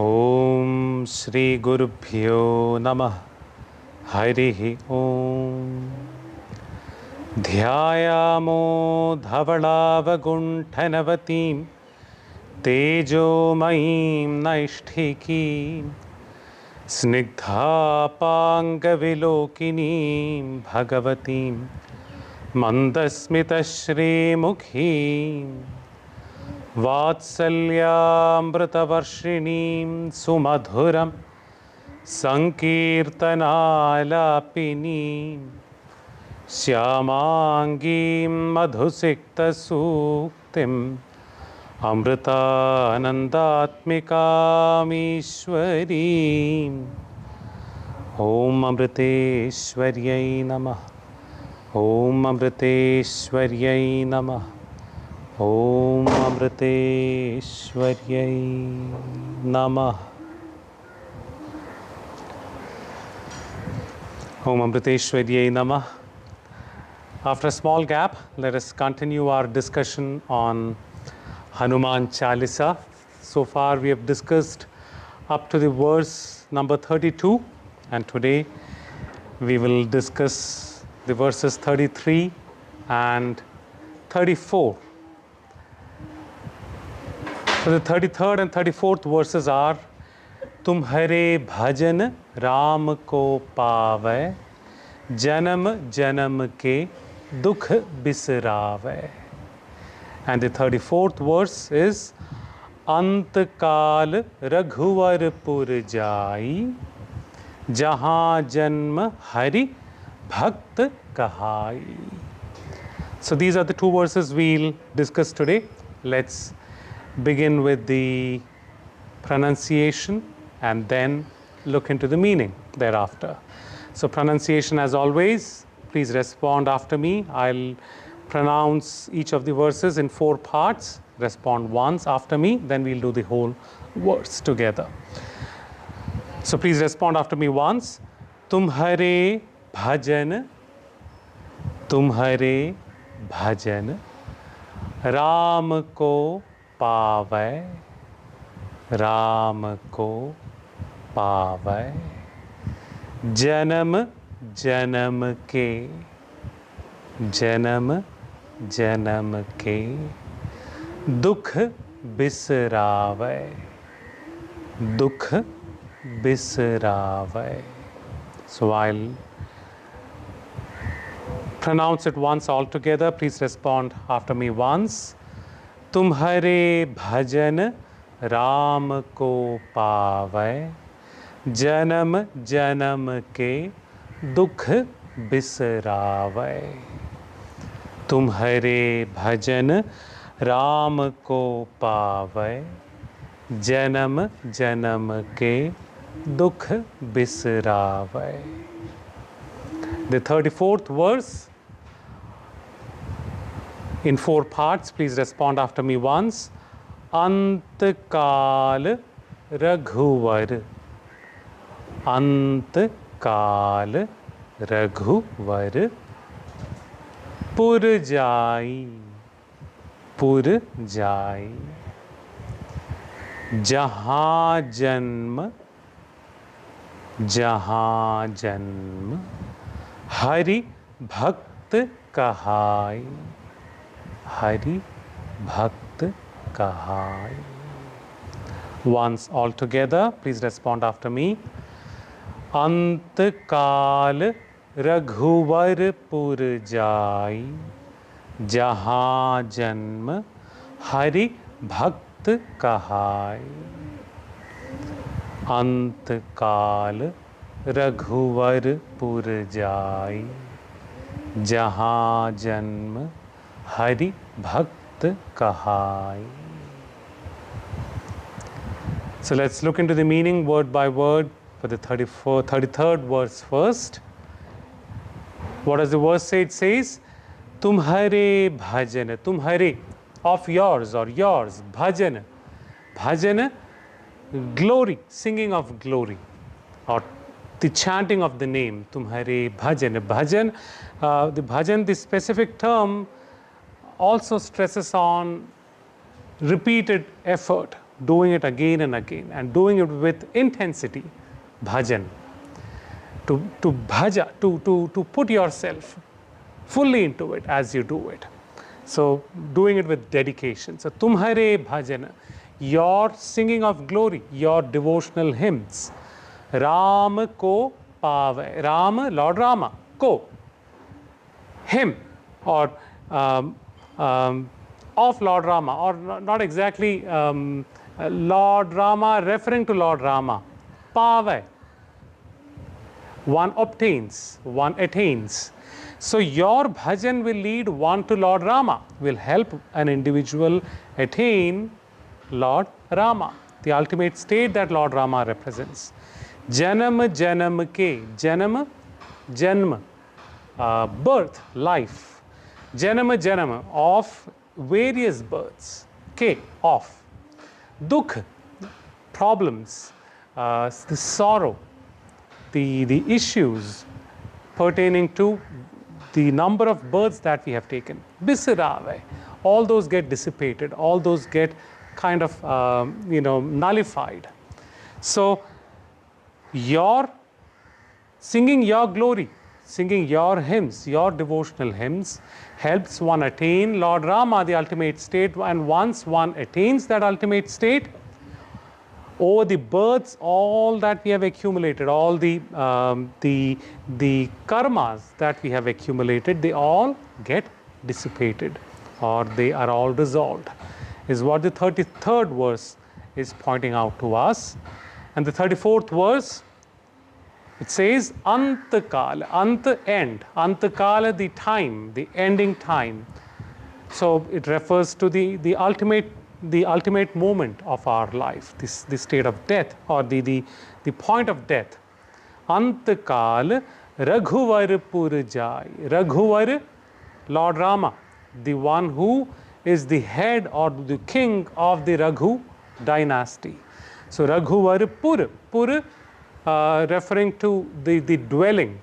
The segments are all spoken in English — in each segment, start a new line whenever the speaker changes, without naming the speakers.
Om Shri Gurubhyo Namah Harihi Om Dhyayamo Dhavalavagunthanavatim Tejomayim Naishtikim Snigdhapangavilokinim Bhagavatim Mandasmita Shri Mukhim Vatsalyamritavarshinim Sumadhuram Sankirtanalapinim Syamangim Madhusikta Suktim Amritanandatmikam Ishwarim Om Amriteshwaryai Namah Om Amriteshwaryai Namah Om Amriteshwaryai Namah Om Amriteshwaryai Namah. After a small gap, let us continue our discussion on Hanuman Chalisa. So far we have discussed up to the verse number 32, and today we will discuss the verses 33 and 34. So the 33rd and 34th verses are Tumhare bhajan Ram ko paave janam janam ke dukh bisrave. And the 34th verse is Ant kal raghuvar pur jai jahan janm hari bhakt kahai. So these are the two verses we'll discuss today. Let's begin with the pronunciation and then look into the meaning thereafter. So pronunciation, as always, please respond after me. I'll pronounce each of the verses in 4 parts. Respond once after me, then we'll do the whole verse together. So please respond after me once. Tumhare bhajan Ram ko पावै राम को पावै जन्म जन्म के दुख बिसरावै. So I'll pronounce it once all together. Please respond after me once. तुम्हारे भजन राम को पावै जन्म जन्म के दुख बिसरावै. तुम्हारे भजन राम को पावै जन्म जन्म के दुख बिसरावै. The 34th verse in 4 parts. Please respond after me once. Antkal Raghuvar. Antkal Raghuvar. Purjai. Jahan janm Hari Bhakt kahai. Hari Bhakt kahai. Once all together, please respond after me. Antkal Raghuvar pur jai jahan janm Hari Bhakt kahai. Antkal Raghuvar pur jai jahan janm Hari Bhakt kahai. So let's look into the meaning word by word for the 33rd verse first. What does the verse say? It says, Tumhare bhajan, tumhare, of yours or yours, bhajan, glory, singing of glory, or the chanting of the name, Tumhare bhajan. The bhajan, the specific term, also stresses on repeated effort doing it again and again, and doing it with intensity, bhajan. To bhaja, to put yourself fully into it as you do it. So doing it with dedication. So tumhare bhajan, your singing of glory, your devotional hymns. Ram ko pave. Ram, Lord Rama. Ko, him, or of Lord Rama, or not exactly Lord Rama referring to Lord Rama. Pave. One obtains, one attains. So your bhajan will lead one to Lord Rama, will help an individual attain Lord Rama, the ultimate state that Lord Rama represents. Janam janam ke, janam, janma, birth, life. Janam janam, of various births. Ke, of. Dukh, problems, the sorrow, the issues pertaining to the number of births that we have taken. Bisirave, all those get dissipated, all those get kind of nullified. So your singing your glory, singing your hymns, your devotional hymns, helps one attain Lord Rama, the ultimate state. And once one attains that ultimate state, over the births, all that we have accumulated, all the karmas that we have accumulated, they all get dissipated, or they are all dissolved, is what the 33rd verse is pointing out to us. And the 34th verse, it says, Antakala, Anta, end. Antakala, the time, the ending time. So it refers to the ultimate moment of our life, the state of death, or the point of death. Antakal Raghuvar Purjai. Raghuvar, Lord Rama, the one who is the head or the king of the Raghu dynasty. So Raghuvar Pur, referring to the dwelling.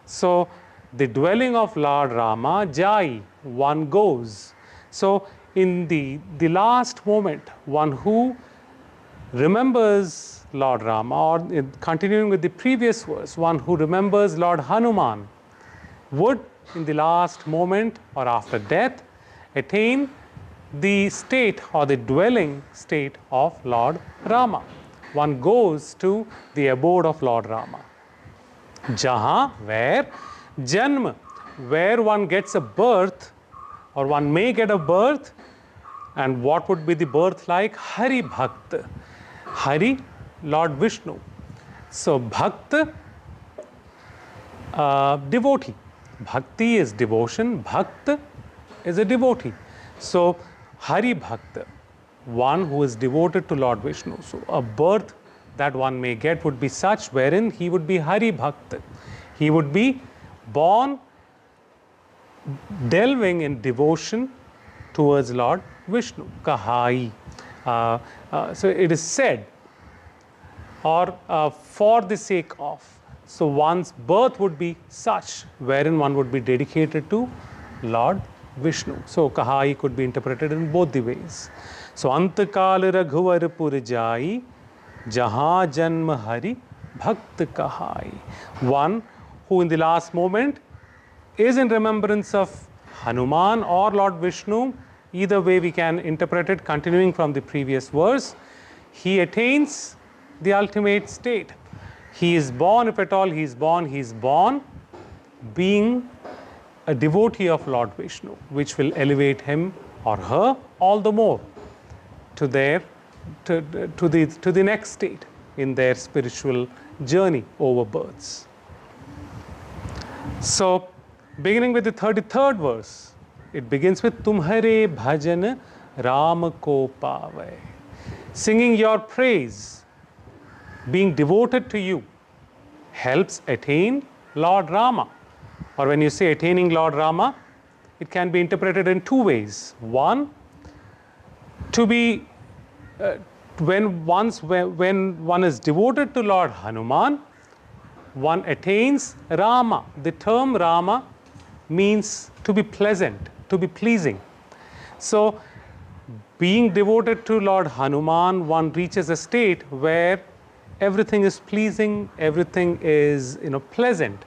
So the dwelling of Lord Rama, Jai, one goes. So in the last moment, one who remembers Lord Rama, or continuing with the previous verse, one who remembers Lord Hanuman, would in the last moment or after death attain the state or the dwelling state of Lord Rama. One goes to the abode of Lord Rama. Jahan, where, Janma, where one gets a birth, or one may get a birth. And what would be the birth like? Hari Bhakt. Hari, Lord Vishnu. So Bhakt, devotee. Bhakti is devotion. Bhakt is a devotee. So Hari Bhakt, one who is devoted to Lord Vishnu. So a birth that one may get would be such wherein he would be Hari Bhakt. He would be born delving in devotion towards Lord Vishnu. Kahai. So it is said, or for the sake of. So one's birth would be such wherein one would be dedicated to Lord Vishnu. So Kahai could be interpreted in both the ways. So Antakal Raghuvar Purjai, Jahan Janma Hari Bhakt Kahai. One who in the last moment is in remembrance of Hanuman or Lord Vishnu. Either way we can interpret it, continuing from the previous verse. He attains the ultimate state. He is born, if at all he is born being a devotee of Lord Vishnu, which will elevate him or her all the more to the next state in their spiritual journey over births. So beginning with the 33rd verse, it begins with Tumhare bhajan Ram ko pave. Singing your praise, being devoted to you, helps attain Lord Rama. Or when you say attaining Lord Rama, it can be interpreted in two ways. One, to be when one is devoted to Lord Hanuman, one attains Rama. The term Rama means to be pleasant, to be pleasing. So being devoted to Lord Hanuman, one reaches a state where everything is pleasing, everything is pleasant,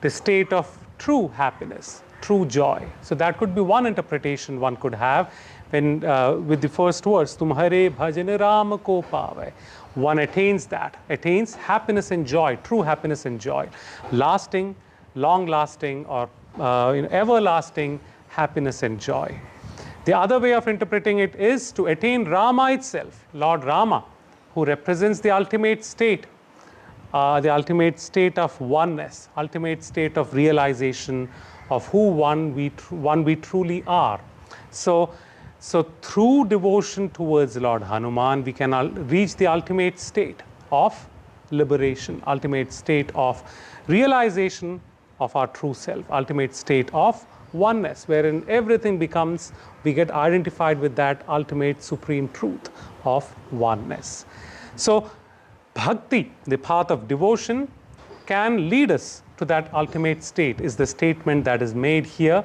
the state of true happiness, true joy. So that could be one interpretation one could have when with the first verse, Tumhare bhajan Ram ko pave. One attains that, attains happiness and joy, true happiness and joy, lasting, long-lasting, or everlasting happiness and joy. The other way of interpreting it is to attain Rama itself, Lord Rama, who represents the ultimate state of oneness, ultimate state of realization of who one we truly are. So through devotion towards Lord Hanuman, we can reach the ultimate state of liberation, ultimate state of realization of our true self, ultimate state of oneness, wherein everything becomes, we get identified with that ultimate supreme truth of oneness. So bhakti, the path of devotion, can lead us to that ultimate state, is the statement that is made here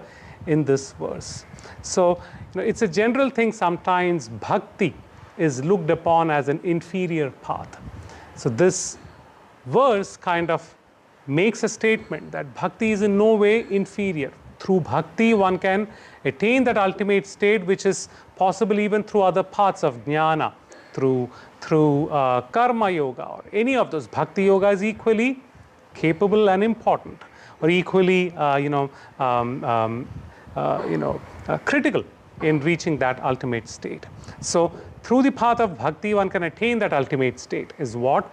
in this verse. So it's a general thing, sometimes bhakti is looked upon as an inferior path. So this verse kind of makes a statement that bhakti is in no way inferior. Through bhakti, one can attain that ultimate state, which is possible even through other paths of jnana, through karma yoga, or any of those. Bhakti yoga is equally capable and important, or equally critical in reaching that ultimate state. So through the path of bhakti, one can attain that ultimate state, is what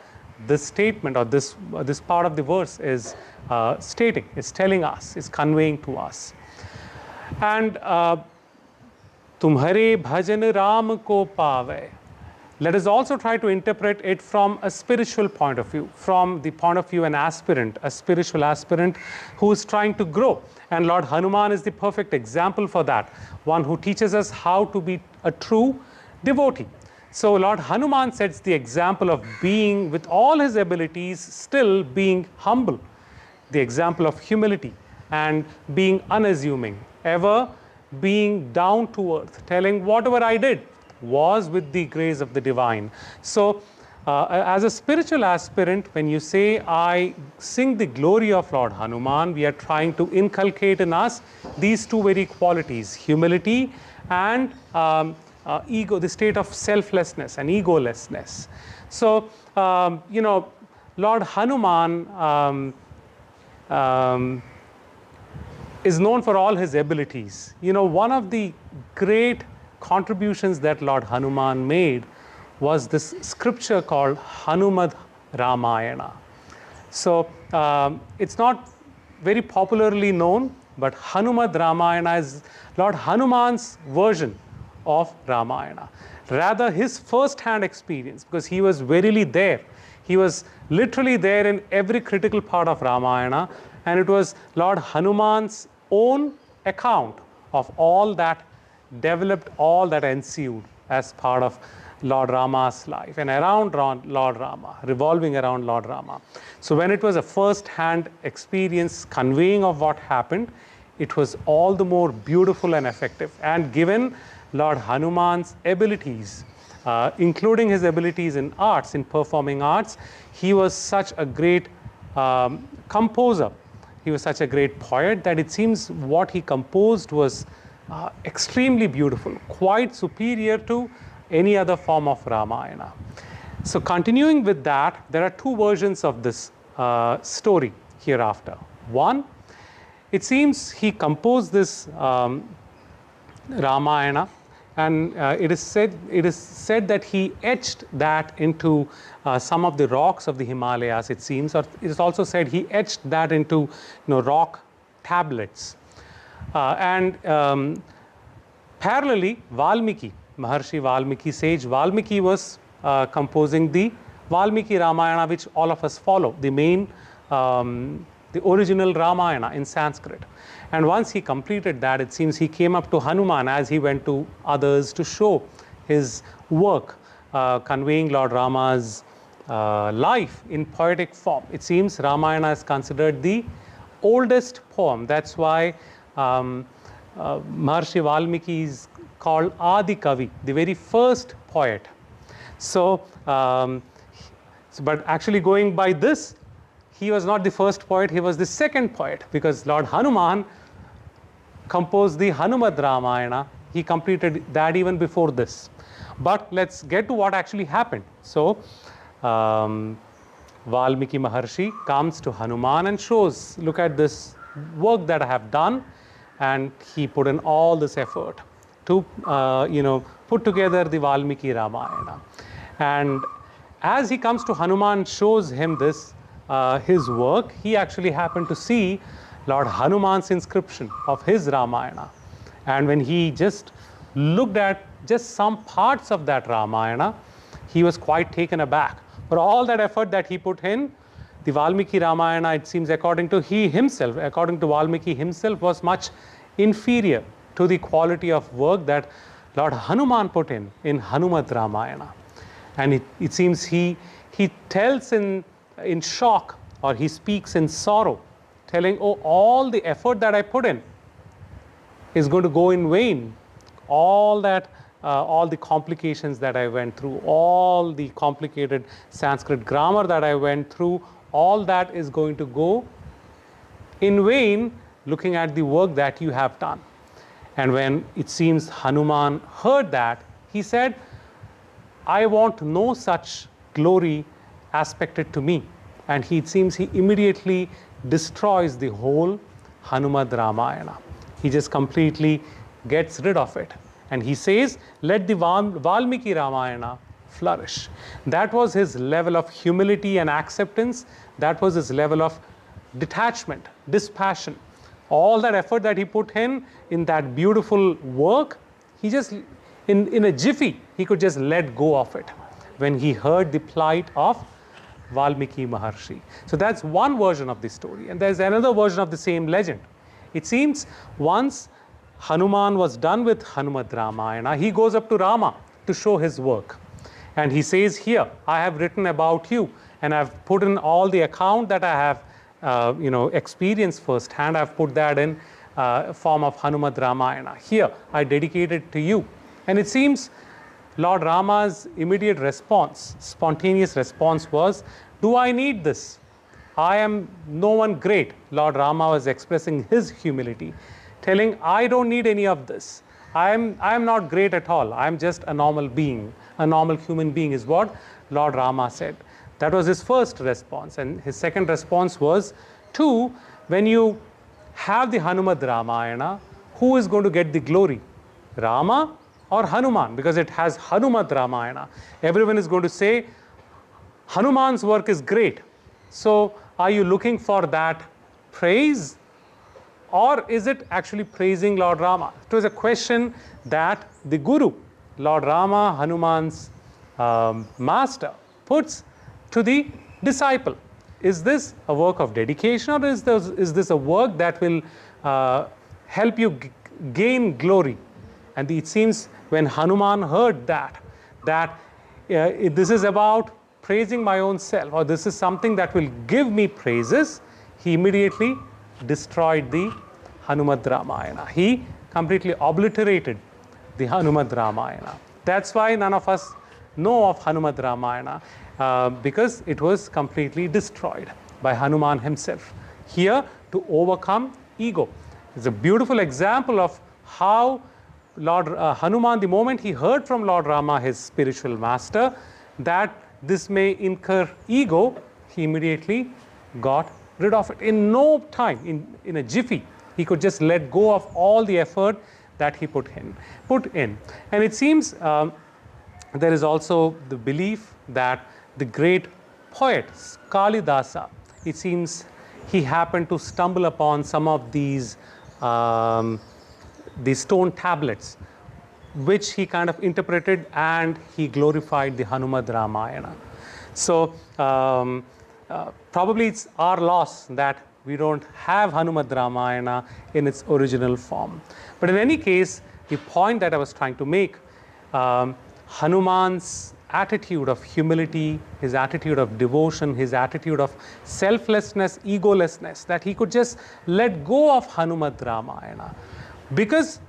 this statement, or this part of the verse is stating, is telling us, is conveying to us. And Tumhare bhajan Ram ko pave. Let us also try to interpret it from a spiritual point of view, from the point of view a spiritual aspirant who is trying to grow. And Lord Hanuman is the perfect example for that, one who teaches us how to be a true devotee. So Lord Hanuman sets the example of being, with all his abilities, still being humble, the example of humility and being unassuming, ever being down to earth, telling whatever I did was with the grace of the divine. So as a spiritual aspirant, when you say, I sing the glory of Lord Hanuman, we are trying to inculcate in us these two very qualities, humility and ego, the state of selflessness and egolessness. So, Lord Hanuman is known for all his abilities. One of the great contributions that Lord Hanuman made was this scripture called Hanuman Ramayana. So it's not very popularly known, but Hanuman Ramayana is Lord Hanuman's version of Ramayana. Rather, his first-hand experience, because he was verily there. He was literally there in every critical part of Ramayana, and it was Lord Hanuman's own account of all that developed, all that ensued as part of Lord Rama's life and around Lord Rama, revolving around Lord Rama. So when it was a first-hand experience conveying of what happened, it was all the more beautiful and effective. And given Lord Hanuman's abilities, including his abilities in arts, in performing arts, he was such a great composer. He was such a great poet that it seems what he composed was extremely beautiful, quite superior to any other form of Ramayana. So continuing with that, there are two versions of this story hereafter. One, it seems he composed this Ramayana, and it is said that he etched that into some of the rocks of the Himalayas, it seems, or it is also said he etched that into rock tablets. And parallelly, Valmiki, Maharshi Valmiki, sage Valmiki, was composing the Valmiki Ramayana, which all of us follow, the main, the original Ramayana in Sanskrit. And once he completed that, it seems he came up to Hanuman as he went to others to show his work, conveying Lord Rama's life in poetic form. It seems Ramayana is considered the oldest poem. That's why Maharshi Valmiki is called Adi Kavi, the very first poet. So, but actually going by this, he was not the first poet, he was the second poet, because Lord Hanuman composed the Hanuman Ramayana. He completed that even before this. But let's get to what actually happened. So, Valmiki Maharshi comes to Hanuman and shows, look at this work that I have done, and he put in all this effort to put together the Valmiki Ramayana. And as he comes to Hanuman, shows him this his work, he actually happened to see Lord Hanuman's inscription of his Ramayana. And when he just looked at just some parts of that Ramayana, he was quite taken aback. For all that effort that he put in, the Valmiki Ramayana, it seems according to Valmiki himself, was much inferior to the quality of work that Lord Hanuman put in Hanuman Ramayana. And it seems he tells in shock, or he speaks in sorrow, telling, oh, all the effort that I put in is going to go in vain. All the complications that I went through, all the complicated Sanskrit grammar that I went through, all that is going to go in vain looking at the work that you have done. And when it seems Hanuman heard that, he said, I want no such glory aspected to me. And it seems he immediately destroys the whole Hanuman Ramayana. He just completely gets rid of it. And he says, let the Valmiki Ramayana flourish. That was his level of humility and acceptance. That was his level of detachment, dispassion. All that effort that he put in that beautiful work, he just, in a jiffy, he could just let go of it when he heard the plight of Valmiki Maharshi. So that's one version of the story. And there's another version of the same legend. It seems once Hanuman was done with Hanuman Ramayana, he goes up to Rama to show his work. And he says, here, I have written about you, and I've put in all the account that I have experienced firsthand. I've put that in form of Hanuman Ramayana. Here, I dedicate it to you. And it seems Lord Rama's immediate response, spontaneous response was, do I need this? I am no one great. Lord Rama was expressing his humility, telling, I don't need any of this. I am not great at all. I am just a normal being. A normal human being is what Lord Rama said. That was his first response. And his second response was, when you have the Hanuman Ramayana, who is going to get the glory? Rama or Hanuman? Because it has Hanuman Ramayana. Everyone is going to say, Hanuman's work is great. So are you looking for that praise? Or is it actually praising Lord Rama? It was a question that the Guru, Lord Rama, Hanuman's master, puts to the disciple. Is this a work of dedication, or is this a work that will help you gain glory? And it seems when Hanuman heard that this is about praising my own self, or this is something that will give me praises, he immediately destroyed the Hanuman Ramayana. He completely obliterated the Hanuman Ramayana. That's why none of us know of Hanuman Ramayana, because it was completely destroyed by Hanuman himself. Here, to overcome ego. It's a beautiful example of how Lord Hanuman, the moment he heard from Lord Rama, his spiritual master, that this may incur ego, he immediately got rid of it. In no time, in a jiffy, he could just let go of all the effort that he put in. And it seems there is also the belief that the great poet Kalidasa, it seems he happened to stumble upon some of these stone tablets, which he kind of interpreted, and he glorified the Hanuman Ramayana. So probably it's our loss that we don't have Hanuman Ramayana in its original form. But in any case, the point that I was trying to make, Hanuman's attitude of humility, his attitude of devotion, his attitude of selflessness, egolessness, that he could just let go of Hanuman Ramayana, because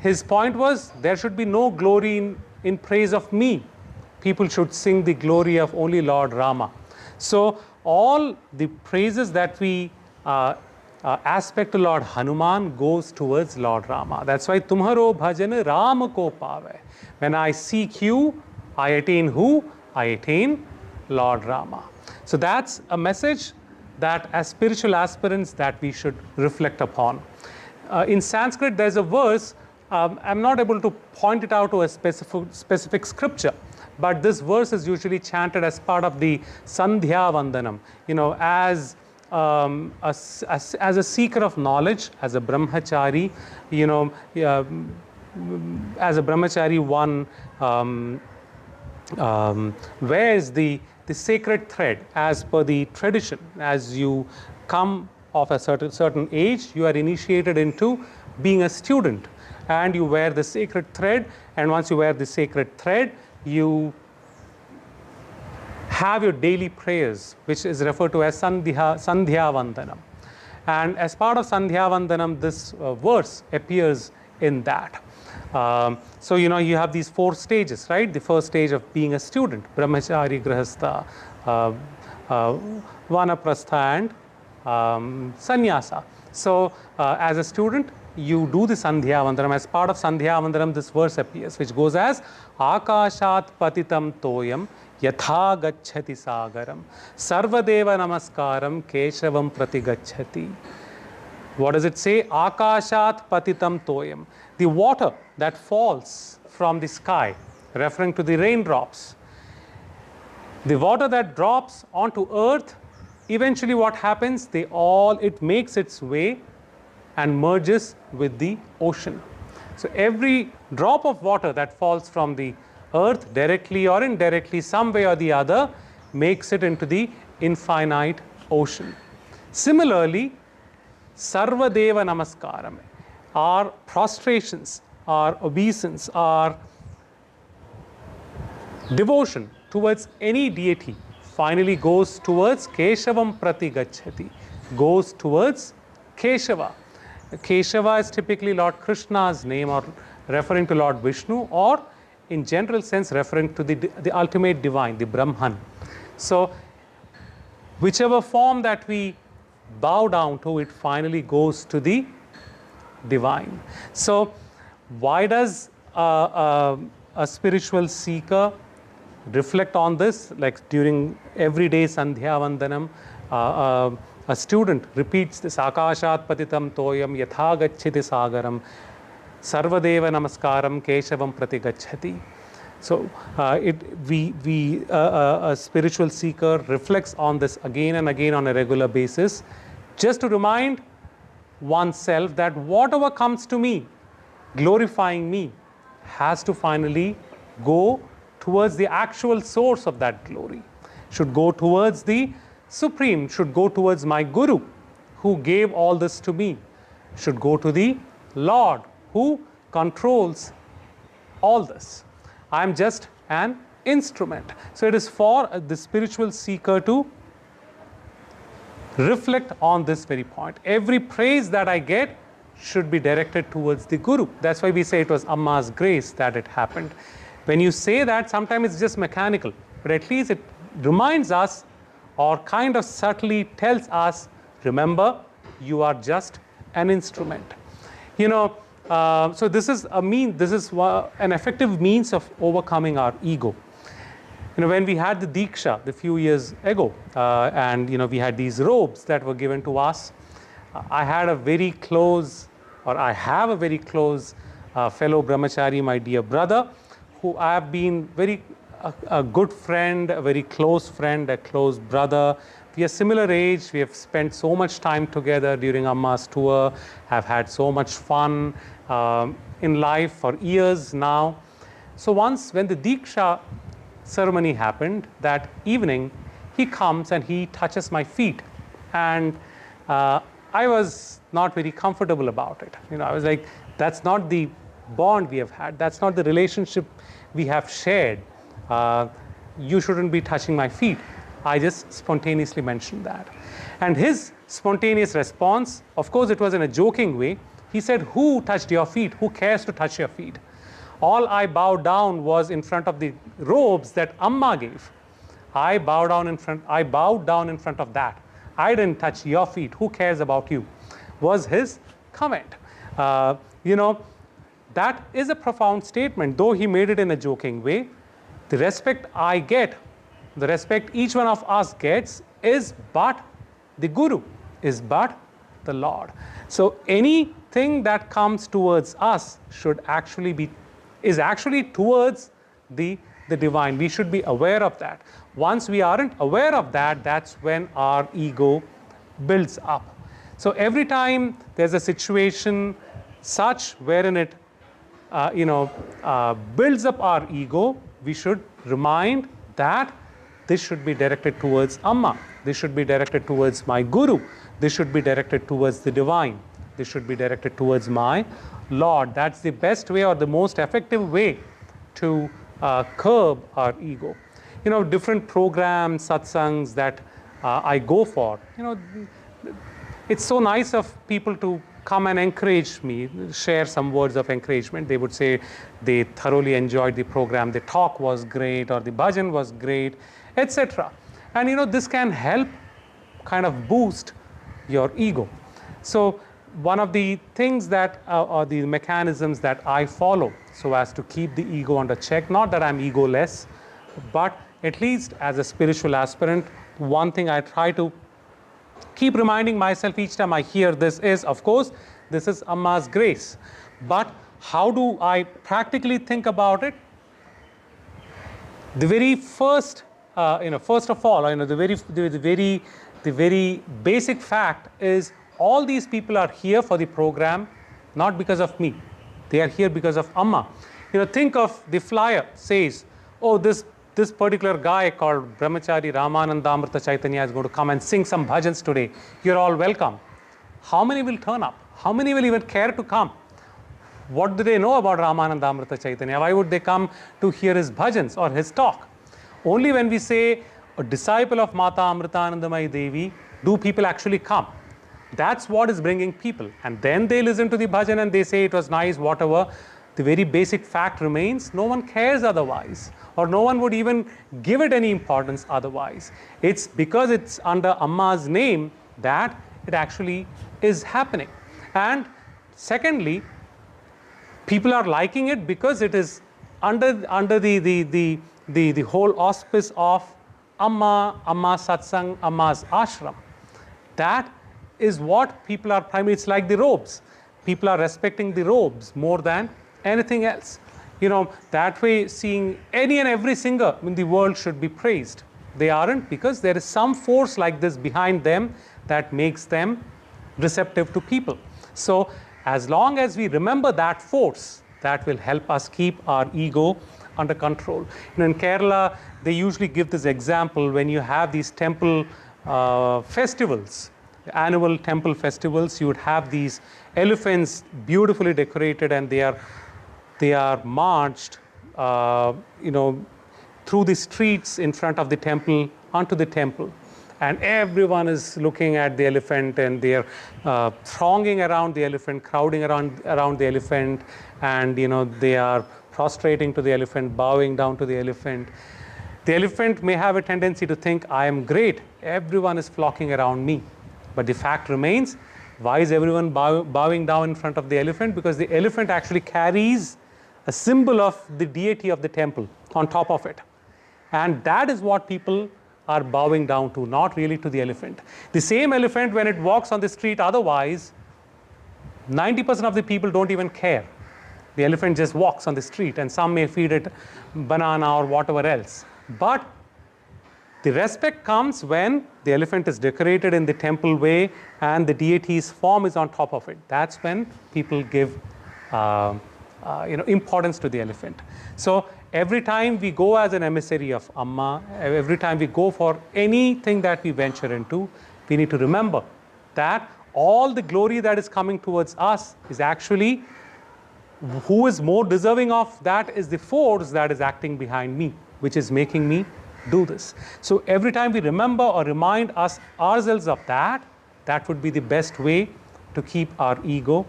His point was there should be no glory in praise of me. People should sing the glory of only Lord Rama. So all the praises that we aspect to Lord Hanuman goes towards Lord Rama. That's why tumharo bhajan Ram ko pave. When I seek you, I attain who? I attain Lord Rama. So that's a message that as spiritual aspirants that we should reflect upon. In Sanskrit, there's a verse, I'm not able to point it out to a specific scripture, but this verse is usually chanted as part of the Sandhya Vandanam, as a seeker of knowledge, as a brahmachari, as a brahmachari, one wears the sacred thread as per the tradition. As you come of a certain age, you are initiated into being a student, and you wear the sacred thread, and once you wear the sacred thread, you have your daily prayers, which is referred to as Sandhya Vandanam. And as part of Sandhya Vandanam, this verse appears in that. So, you have these 4 stages, right? The first stage of being a student, brahmachari, grihastha, vanaprastha, and sannyasa. So, as a student, you do the Sandhya Vandanam. As part of Sandhya Vandanam, this verse appears, which goes as Akashat patitam toyam yatha gacchati sagaram sarvadeva namaskaram keshavam prati gacchati. What does it say? Akashat patitam toyam. The water that falls from the sky, referring to the raindrops. The water that drops onto earth, eventually what happens? It makes its way and merges with the ocean. So every drop of water that falls from the earth, directly or indirectly, some way or the other, makes it into the infinite ocean. Similarly, Sarvadeva Namaskaram, our prostrations, our obeisance, our devotion towards any deity finally goes towards Keshavam Prati Gacchati, goes towards Keshava. Keshava is typically Lord Krishna's name, or referring to Lord Vishnu, or in general sense referring to the ultimate divine, the Brahman. So whichever form that we bow down to, it finally goes to the divine. So why does a spiritual seeker reflect on this? Like during everyday Sandhya Vandanam, a student repeats this Akashat patitam toyam yatha gacchati sagaram sarvadeva namaskaram keshavam prati gacchati. So a spiritual seeker reflects on this again and again on a regular basis, just to remind oneself that whatever comes to me, glorifying me, has to finally go towards the actual source of that glory, should go towards the Supreme, should go towards my Guru, who gave all this to me, should go to the Lord, who controls all this. I am just an instrument. So it is for the spiritual seeker to reflect on this very point. Every praise that I get should be directed towards the Guru. That's why we say it was Amma's grace that it happened. When you say that, sometimes it's just mechanical, but at least it reminds us, or kind of subtly tells us, remember, you are just an instrument. So this is an effective means of overcoming our ego. When we had the Diksha a few years ago, and we had these robes that were given to us, I have a very close fellow brahmachari, my dear brother, who I have been a good friend, a very close friend, a close brother. We are similar age. We have spent so much time together during Amma's tour, have had so much fun in life for years now. So once when the Diksha ceremony happened, that evening, he comes and he touches my feet. And I was not very comfortable about it. I was like, that's not the bond we have had. That's not the relationship we have shared. You shouldn't be touching my feet. I just spontaneously mentioned that. And his spontaneous response, of course, it was in a joking way. He said, who touched your feet? Who cares to touch your feet? All I bowed down was in front of the robes that Amma gave. I bowed down in front of that. I didn't touch your feet. Who cares about you? Was his comment. You know, that is a profound statement, though he made it in a joking way. The respect I get, the respect each one of us gets is but the Guru, is but the Lord. So anything that comes towards us is actually towards the divine. We should be aware of that. Once we aren't aware of that, that's when our ego builds up. So every time there's a situation such wherein it builds up our ego, we should remind that this should be directed towards Amma. This should be directed towards my Guru. This should be directed towards the divine. This should be directed towards my Lord. That's the best way or the most effective way to curb our ego. You know, different programs, satsangs that I go for, you know, it's so nice of people to come and encourage me, share some words of encouragement. They would say they thoroughly enjoyed the program, the talk was great, or the bhajan was great, etc. And you know, this can help kind of boost your ego. So one of the things that or the mechanisms that I follow so as to keep the ego under check, not that I'm egoless, but at least as a spiritual aspirant, one thing I try to keep reminding myself each time I hear this is, of course, this is Amma's grace. But how do I practically think about it? The very first, first of all, the very basic fact is all these people are here for the program, not because of me. They are here because of Amma. You know, think of the flyer says, oh, this particular guy called Brahmachari Ramanandamrita Chaitanya is going to come and sing some bhajans today. You're all welcome. How many will turn up? How many will even care to come? What do they know about Ramanandamrita Chaitanya? Why would they come to hear his bhajans or his talk? Only when we say a disciple of Mata Amritanandamayi Devi, do people actually come. That's what is bringing people. And then they listen to the bhajan and they say it was nice, whatever. The very basic fact remains, no one cares otherwise, or no one would even give it any importance otherwise. It's because it's under Amma's name that it actually is happening. And secondly, people are liking it because it is under the whole auspice of Amma, Amma Satsang, Amma's ashram. That is what people are primarily, it's like the robes. People are respecting the robes more than anything else. You know, that way seeing any and every singer in the world should be praised. They aren't, because there is some force like this behind them that makes them receptive to people. So as long as we remember that force, that will help us keep our ego under control. You know, in Kerala, they usually give this example when you have these temple festivals, annual temple festivals, you would have these elephants beautifully decorated, and they are marched, through the streets in front of the temple, onto the temple. And everyone is looking at the elephant, and they are thronging around the elephant, crowding around the elephant, and they are prostrating to the elephant, bowing down to the elephant. The elephant may have a tendency to think, I am great, everyone is flocking around me. But the fact remains, why is everyone bowing down in front of the elephant? Because the elephant actually carries a symbol of the deity of the temple on top of it. And that is what people are bowing down to, not really to the elephant. The same elephant, when it walks on the street otherwise, 90% of the people don't even care. The elephant just walks on the street, and some may feed it banana or whatever else. But the respect comes when the elephant is decorated in the temple way and the deity's form is on top of it. That's when people give importance to the elephant. So every time we go as an emissary of Amma, every time we go for anything that we venture into, we need to remember that all the glory that is coming towards us is actually, who is more deserving of that is the force that is acting behind me, which is making me do this. So every time we remember or remind ourselves of that, that would be the best way to keep our ego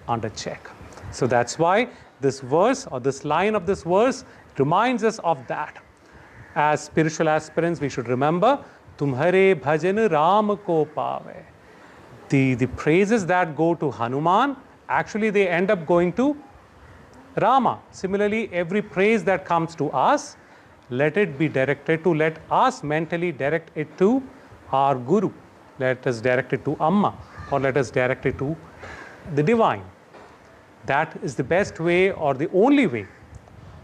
under check. So that's why this verse or this line of this verse reminds us of that. As spiritual aspirants, we should remember, Tumhare bhajan Ram ko pave. The praises that go to Hanuman, actually they end up going to Rama. Similarly, every praise that comes to us, let it be directed to, let us mentally direct it to our Guru. Let us direct it to Amma, or let us direct it to the divine. That is the best way or the only way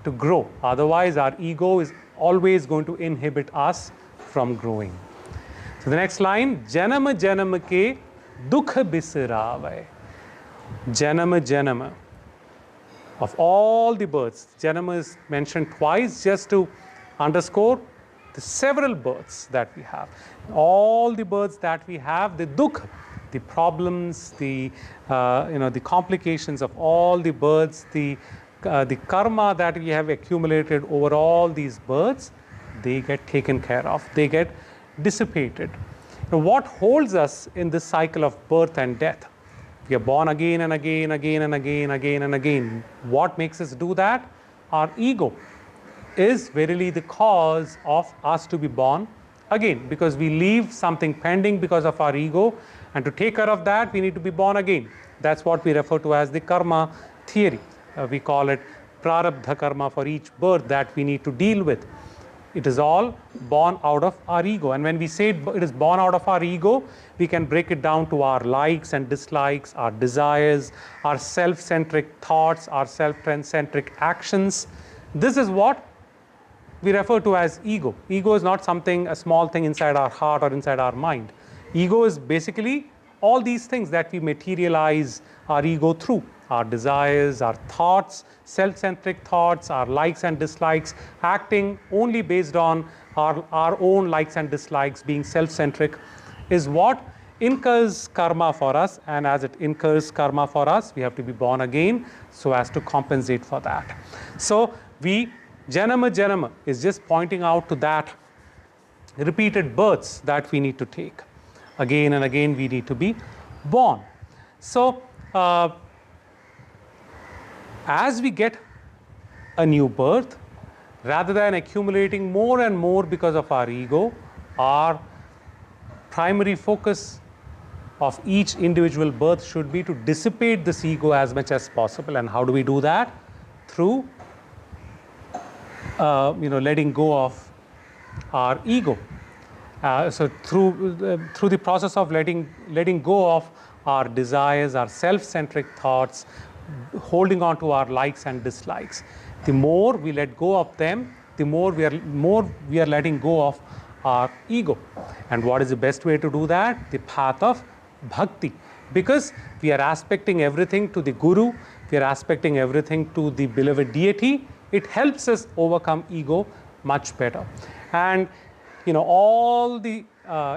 to grow. Otherwise, our ego is always going to inhibit us from growing. So the next line, Janama Janama ke dukh bisrave. Janama Janama. Of all the births, Janama is mentioned twice just to underscore the several births that we have. All the births that we have, the dukh, the problems, the complications of all the births, the karma that we have accumulated over all these births, they get taken care of. They get dissipated. Now, what holds us in this cycle of birth and death? We are born again and again, again and again, again and again. What makes us do that? Our ego is verily the cause of us to be born again, because we leave something pending because of our ego, and to take care of that, we need to be born again. That's what we refer to as the karma theory. We call it prarabdha karma for each birth that we need to deal with. It is all born out of our ego. And when we say it is born out of our ego, we can break it down to our likes and dislikes, our desires, our self-centric thoughts, our self-centric actions. This is what we refer to as ego. Ego is not something, a small thing inside our heart or inside our mind. Ego is basically all these things that we materialize our ego through. Our desires, our thoughts, self-centric thoughts, our likes and dislikes, acting only based on our own likes and dislikes, being self-centric, is what incurs karma for us. And as it incurs karma for us, we have to be born again so as to compensate for that. So Janama Janama is just pointing out to that repeated births that we need to take. Again and again we need to be born. So as we get a new birth, rather than accumulating more and more because of our ego, our primary focus of each individual birth should be to dissipate this ego as much as possible. And how do we do that? Through letting go of our ego. So through the process of letting go of our desires, our self-centric thoughts, holding on to our likes and dislikes. The more we let go of them, the more we are letting go of our ego. And what is the best way to do that? The path of bhakti. Because we are aspecting everything to the Guru, we are aspecting everything to the beloved deity, it helps us overcome ego much better. And all the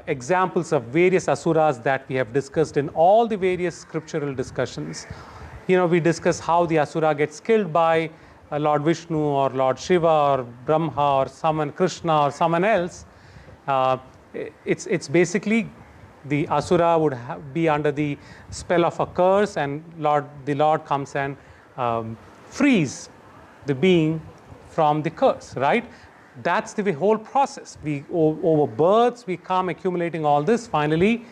examples of various asuras that we have discussed in all the various scriptural discussions, we discuss how the asura gets killed by Lord Vishnu or Lord Shiva or Brahma or someone, Krishna or someone else. It's basically the asura would be under the spell of a curse, and the Lord comes and frees the being from the curse, right? That's the whole process. Over births, we come accumulating all this. Finally,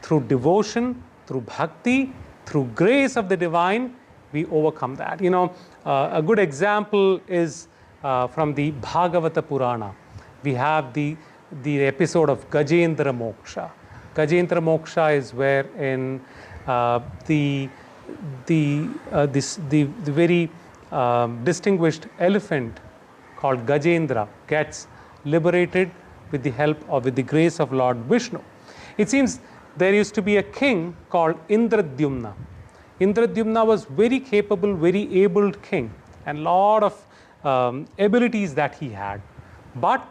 through devotion, through bhakti, through grace of the divine, we overcome that. A good example is from the Bhagavata Purana. We have the episode of Gajendra Moksha. Gajendra Moksha is wherein the very distinguished elephant called Gajendra gets liberated with the help or with the grace of Lord Vishnu. It seems there used to be a king called Indradyumna. Indradyumna was very capable, very abled king, and a lot of abilities that he had. But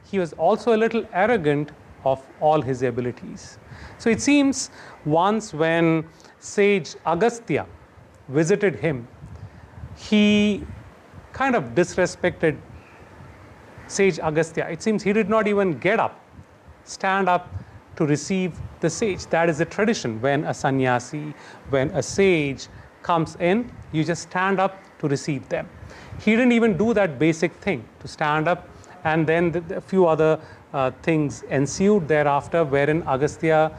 he was also a little arrogant of all his abilities. So it seems once when sage Agastya visited him, he kind of disrespected sage Agastya. It seems he did not even stand up to receive the sage. That is the tradition when a sannyasi, when a sage comes in, you just stand up to receive them. He didn't even do that basic thing, to stand up, and then a few other things ensued thereafter, wherein Agastya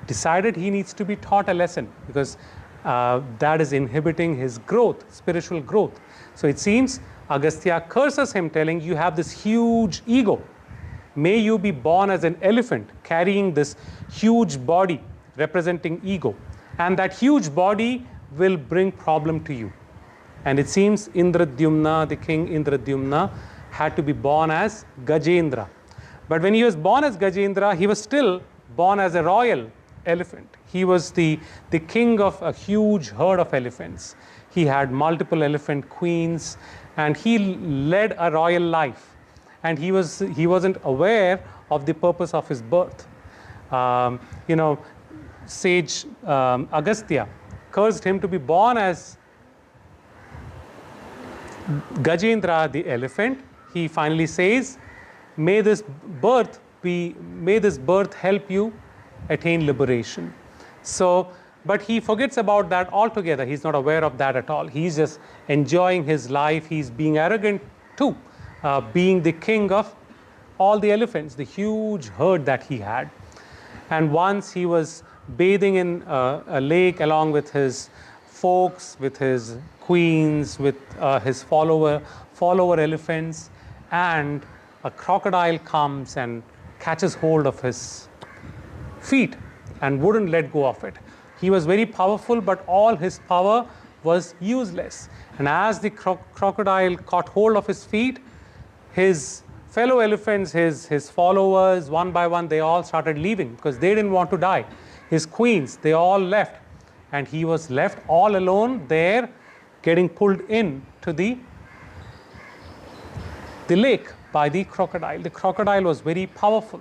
decided he needs to be taught a lesson, because that is inhibiting his growth, spiritual growth. So it seems Agastya curses him, telling, you have this huge ego. May you be born as an elephant, carrying this huge body representing ego. And that huge body will bring problem to you. And it seems Indradyumna, the king Indradyumna, had to be born as Gajendra. But when he was born as Gajendra, he was still born as a royal elephant. He was the king of a huge herd of elephants. He had multiple elephant queens, and he led a royal life. And he wasn't aware of the purpose of his birth. Sage Agastya cursed him to be born as Gajendra the elephant. He finally says, may this birth help you attain liberation. So, but he forgets about that altogether. He's not aware of that at all. He's just enjoying his life. He's being arrogant too, being the king of all the elephants, the huge herd that he had. And once he was bathing in a lake along with his folks, with his queens, with his follower elephants, and a crocodile comes and catches hold of his feet and wouldn't let go of it. He was very powerful, but all his power was useless. And as the crocodile caught hold of his feet, his fellow elephants, his followers, one by one, they all started leaving because they didn't want to die. His queens, they all left. And he was left all alone there, getting pulled in to the lake by the crocodile. The crocodile was very powerful.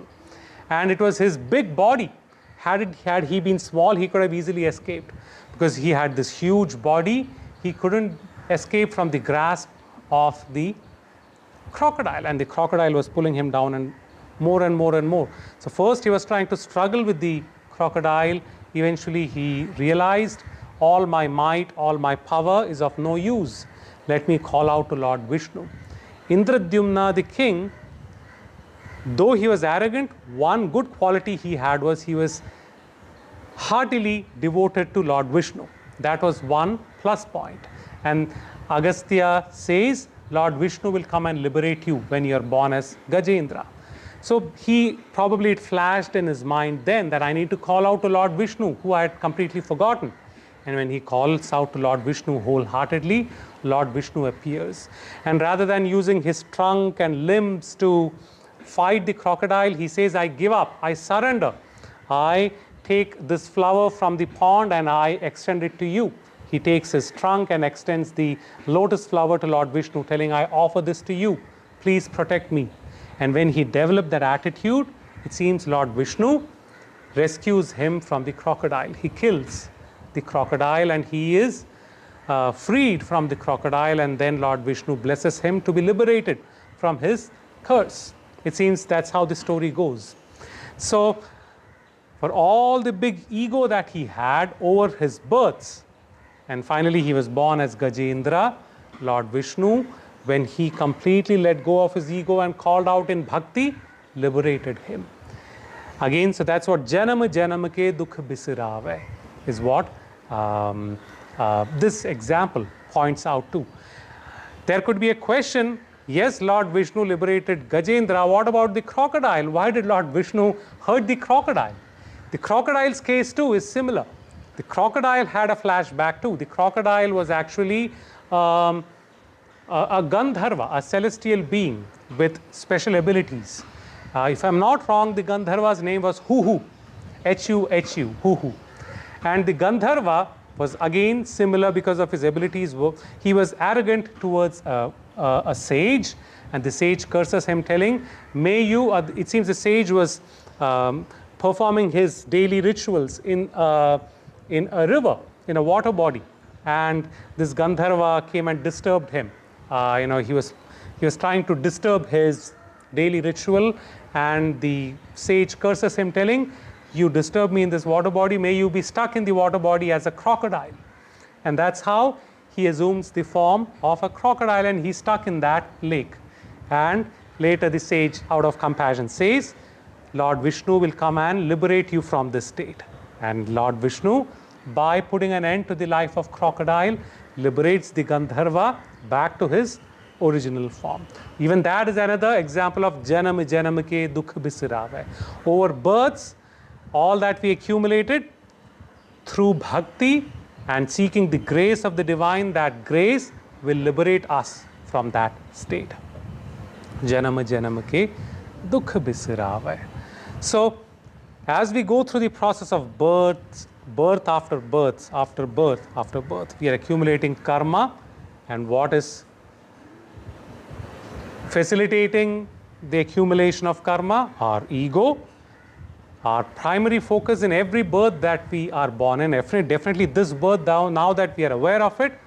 And it was his big body. Had he been small, he could have easily escaped. Because he had this huge body, he couldn't escape from the grasp of the crocodile. And the crocodile was pulling him down, and more and more and more. So first he was trying to struggle with the crocodile. Eventually he realized, all my might, all my power is of no use. Let me call out to Lord Vishnu. Indradyumna, the king, though he was arrogant, one good quality he had was he was heartily devoted to Lord Vishnu. That was one plus point. And Agastya says, Lord Vishnu will come and liberate you when you are born as Gajendra. So it flashed in his mind then that I need to call out to Lord Vishnu, who I had completely forgotten. And when he calls out to Lord Vishnu wholeheartedly, Lord Vishnu appears. And rather than using his trunk and limbs to fight the crocodile, he says, I give up, I surrender. I take this flower from the pond and I extend it to you. He takes his trunk and extends the lotus flower to Lord Vishnu, telling, I offer this to you. Please protect me. And when he developed that attitude, it seems Lord Vishnu rescues him from the crocodile. He kills the crocodile and he is freed from the crocodile, and then Lord Vishnu blesses him to be liberated from his curse. It seems that's how the story goes. So for all the big ego that he had over his births, and finally he was born as Gajendra, Lord Vishnu, when he completely let go of his ego and called out in bhakti, liberated him. Again, so that's what Janam Janam ke dukh bisirave is what this example points out to. There could be a question, yes, Lord Vishnu liberated Gajendra, what about the crocodile? Why did Lord Vishnu hurt the crocodile? The crocodile's case too is similar. The crocodile had a flashback too. The crocodile was actually a Gandharva, a celestial being with special abilities. If I'm not wrong, the Gandharva's name was Huhu, H-U-H-U, Huhu. And the Gandharva was again similar because of his abilities. He was arrogant towards a sage, and the sage curses him, telling, may you, it seems the sage was performing his daily rituals in a river, in a water body. And this Gandharva came and disturbed him. He was trying to disturb his daily ritual, and the sage curses him, telling, you disturb me in this water body, may you be stuck in the water body as a crocodile. And that's how he assumes the form of a crocodile, and he's stuck in that lake. And later the sage, out of compassion, says, Lord Vishnu will come and liberate you from this state. And Lord Vishnu, by putting an end to the life of crocodile, liberates the Gandharva back to his original form. Even that is another example of Janam Janam ke dukh bisirave. Over births, all that we accumulated through bhakti and seeking the grace of the divine, that grace will liberate us from that state. Janam Janam ke dukh bisirave. So, as we go through the process of birth after birth, after birth, after birth, we are accumulating karma, and what is facilitating the accumulation of karma? Our ego. Our primary focus in every birth that we are born in, definitely this birth, now that we are aware of it,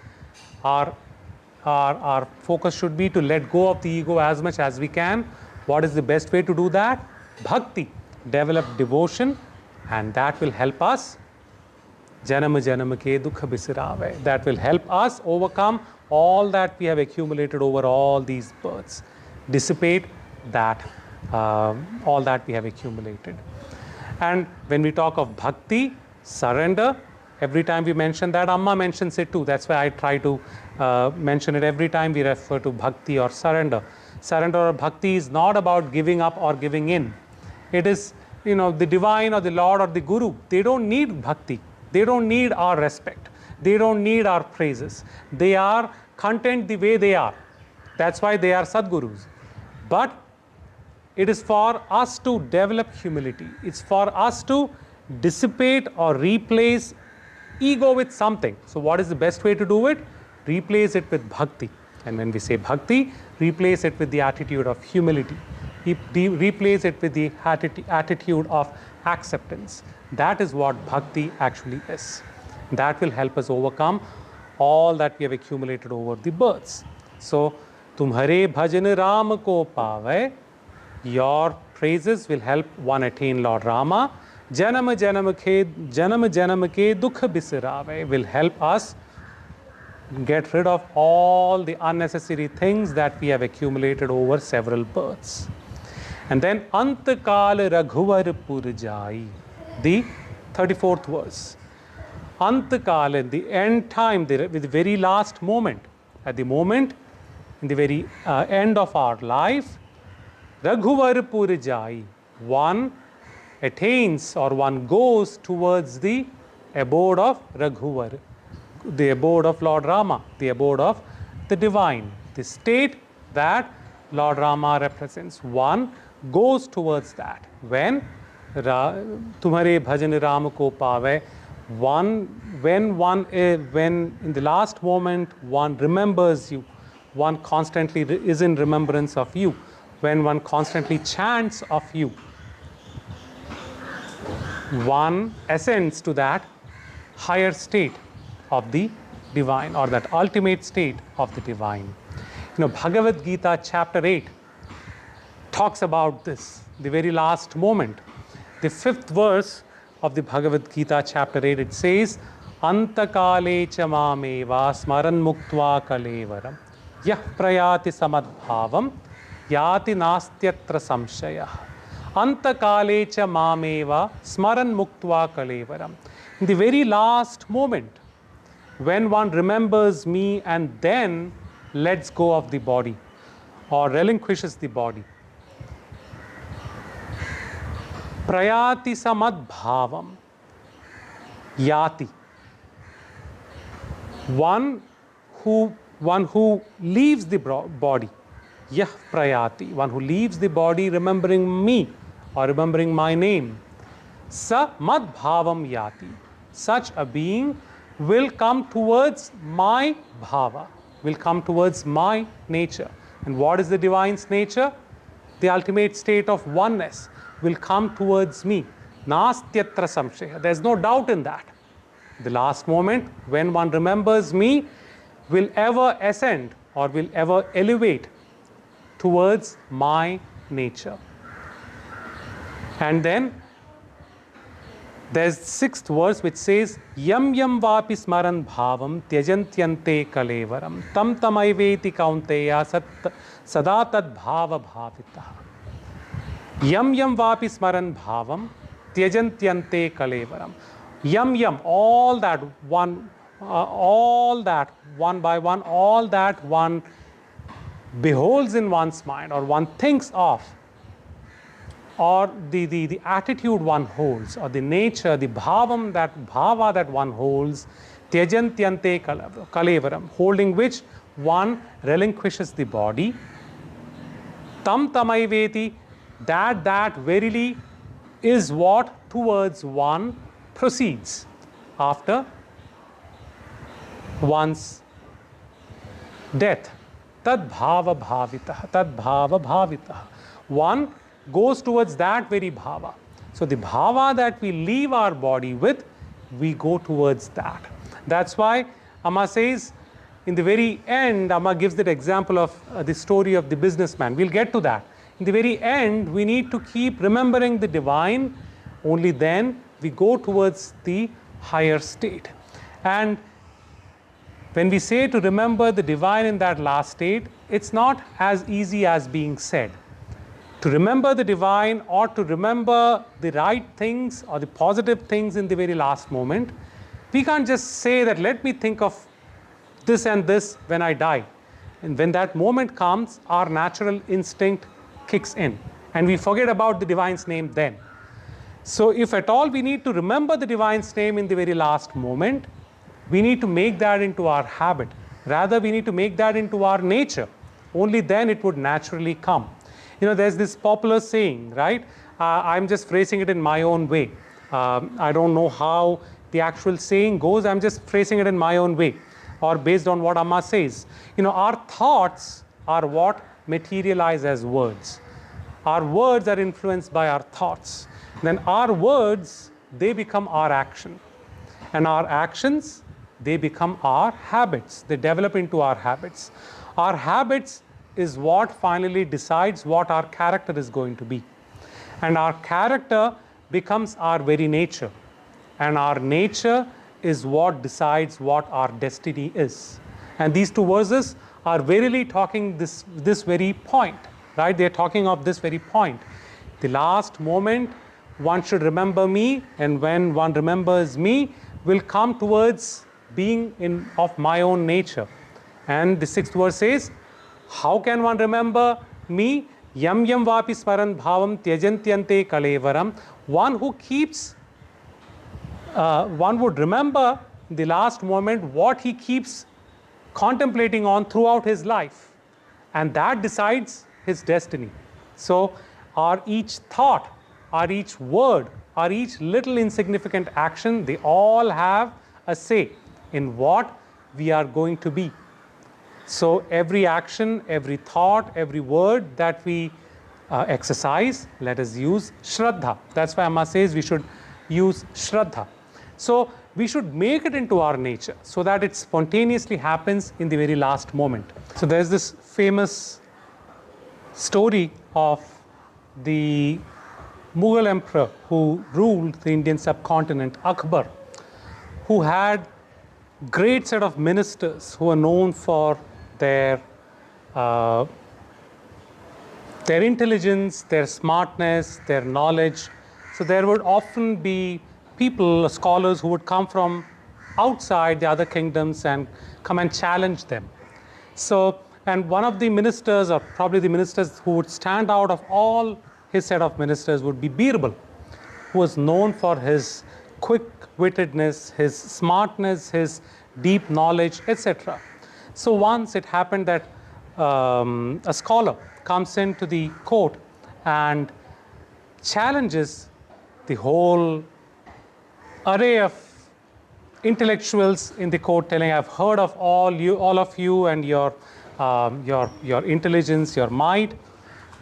our focus should be to let go of the ego as much as we can. What is the best way to do that? Bhakti. Develop devotion, and that will help us. Janam Janam ke dukha bisirave. That will help us overcome all that we have accumulated over all these births. Dissipate that, all that we have accumulated. And when we talk of bhakti, surrender, every time we mention that, Amma mentions it too. That's why I try to mention it every time we refer to bhakti or surrender. Surrender or bhakti is not about giving up or giving in. It is, the divine or the Lord or the Guru. They don't need bhakti. They don't need our respect. They don't need our praises. They are content the way they are. That's why they are Sadgurus. But it is for us to develop humility. It's for us to dissipate or replace ego with something. So what is the best way to do it? Replace it with bhakti. And when we say bhakti, replace it with the attitude of humility. Replace it with the attitude of acceptance. That is what bhakti actually is. That will help us overcome all that we have accumulated over the births. So, tumhare bhajan Ram ko pave. Your praises will help one attain Lord Rama. Janam janam ke dukha bisirave will help us get rid of all the unnecessary things that we have accumulated over several births. And then Antakal Raghuvar Purjai, the 34th verse. Antakal, in the end time, with the very last moment, at the moment, in the very end of our life, Raghuvar Purjai, one attains or one goes towards the abode of Raghuvar, the abode of Lord Rama, the abode of the divine, the state that Lord Rama represents. One goes towards that. When tumhare bhajan Ram ko pave, when in the last moment one remembers you, one constantly is in remembrance of you, when one constantly chants of you, one ascends to that higher state of the divine, or that ultimate state of the divine. Bhagavad Gita chapter 8 talks about this, the very last moment. The 5th verse of the Bhagavad Gita chapter 8, it says, Antakale cha mameva smaran muktva kalevaram yah prayati samadbhavam yati nastyatra samshayah. Antakale cha mameva smaran muktva kalevaram. In the very last moment, when one remembers me and then lets go of the body or relinquishes the body, prayati samadbhavam yati. One who leaves the body, yah prayati, one who leaves the body remembering me or remembering my name, sa madbhavam yati. Such a being will come towards my bhava, will come towards my nature. And what is the divine's nature? The ultimate state of oneness will come towards me. Nastyatra samshaya. There's no doubt in that. The last moment, when one remembers me, will ever ascend or will ever elevate towards my nature. And then There's 6th verse which says, Yam yam vapi smaran bhavam tyajantyante kalevaram tam tamaiveti kaunteya sada tad bhava bhavitah. Yam yam vapi smaran bhavam tyajantyante kalevaram. Yam yam, all that one by one, all that one beholds in one's mind or one thinks of, or the attitude one holds, or the nature, the bhava that one holds, tyajantyante kalevaram, holding which one relinquishes the body, tam tamaiveti, that verily is what towards one proceeds after one's death. Tad bhava bhavitah. One goes towards that very bhava. So the bhava that we leave our body with, we go towards that. That's why Amma says, in the very end, Amma gives that example of the story of the businessman. We'll get to that. In the very end, we need to keep remembering the divine. Only then we go towards the higher state. And when we say to remember the divine in that last state, it's not as easy as being said. To remember the divine or to remember the right things or the positive things in the very last moment, we can't just say that let me think of this and this when I die. And when that moment comes, our natural instinct kicks in and we forget about the divine's name then. So if at all we need to remember the divine's name in the very last moment, we need to make that into our habit. Rather, we need to make that into our nature. Only then it would naturally come. There's this popular saying, right? I'm just phrasing it in my own way. I don't know how the actual saying goes. I'm just phrasing it in my own way or based on what Amma says. Our thoughts are what materialize as words. Our words are influenced by our thoughts. Then our words, they become our action. And our actions, they become our habits. They develop into our habits. Our habits is what finally decides what our character is going to be. And our character becomes our very nature. And our nature is what decides what our destiny is. And these two verses are verily talking this very point, right? They're talking of this very point. The last moment, one should remember me, and when one remembers me, will come towards being of my own nature. And the 6th verse says, how can one remember me? Yam yam vapi smaran bhavam tyajantyante kalevaram. One who keeps, one would remember the last moment what he keeps contemplating on throughout his life. And that decides his destiny. So our each thought, our each word, our each little insignificant action, they all have a say in what we are going to be. So every action, every thought, every word that we exercise, let us use Shraddha. That's why Amma says we should use Shraddha. So we should make it into our nature so that it spontaneously happens in the very last moment. So there's this famous story of the Mughal emperor who ruled the Indian subcontinent, Akbar, who had great set of ministers who were known for their intelligence, their smartness, their knowledge. So there would often be people, scholars who would come from outside the other kingdoms and come and challenge them. So, and one of the ministers, or probably the ministers who would stand out of all his set of ministers, would be Birbal, who was known for his quick-wittedness, his smartness, his deep knowledge, etc. So once it happened that a scholar comes into the court and challenges the whole array of intellectuals in the court, telling, I've heard of all of you and your intelligence, your might.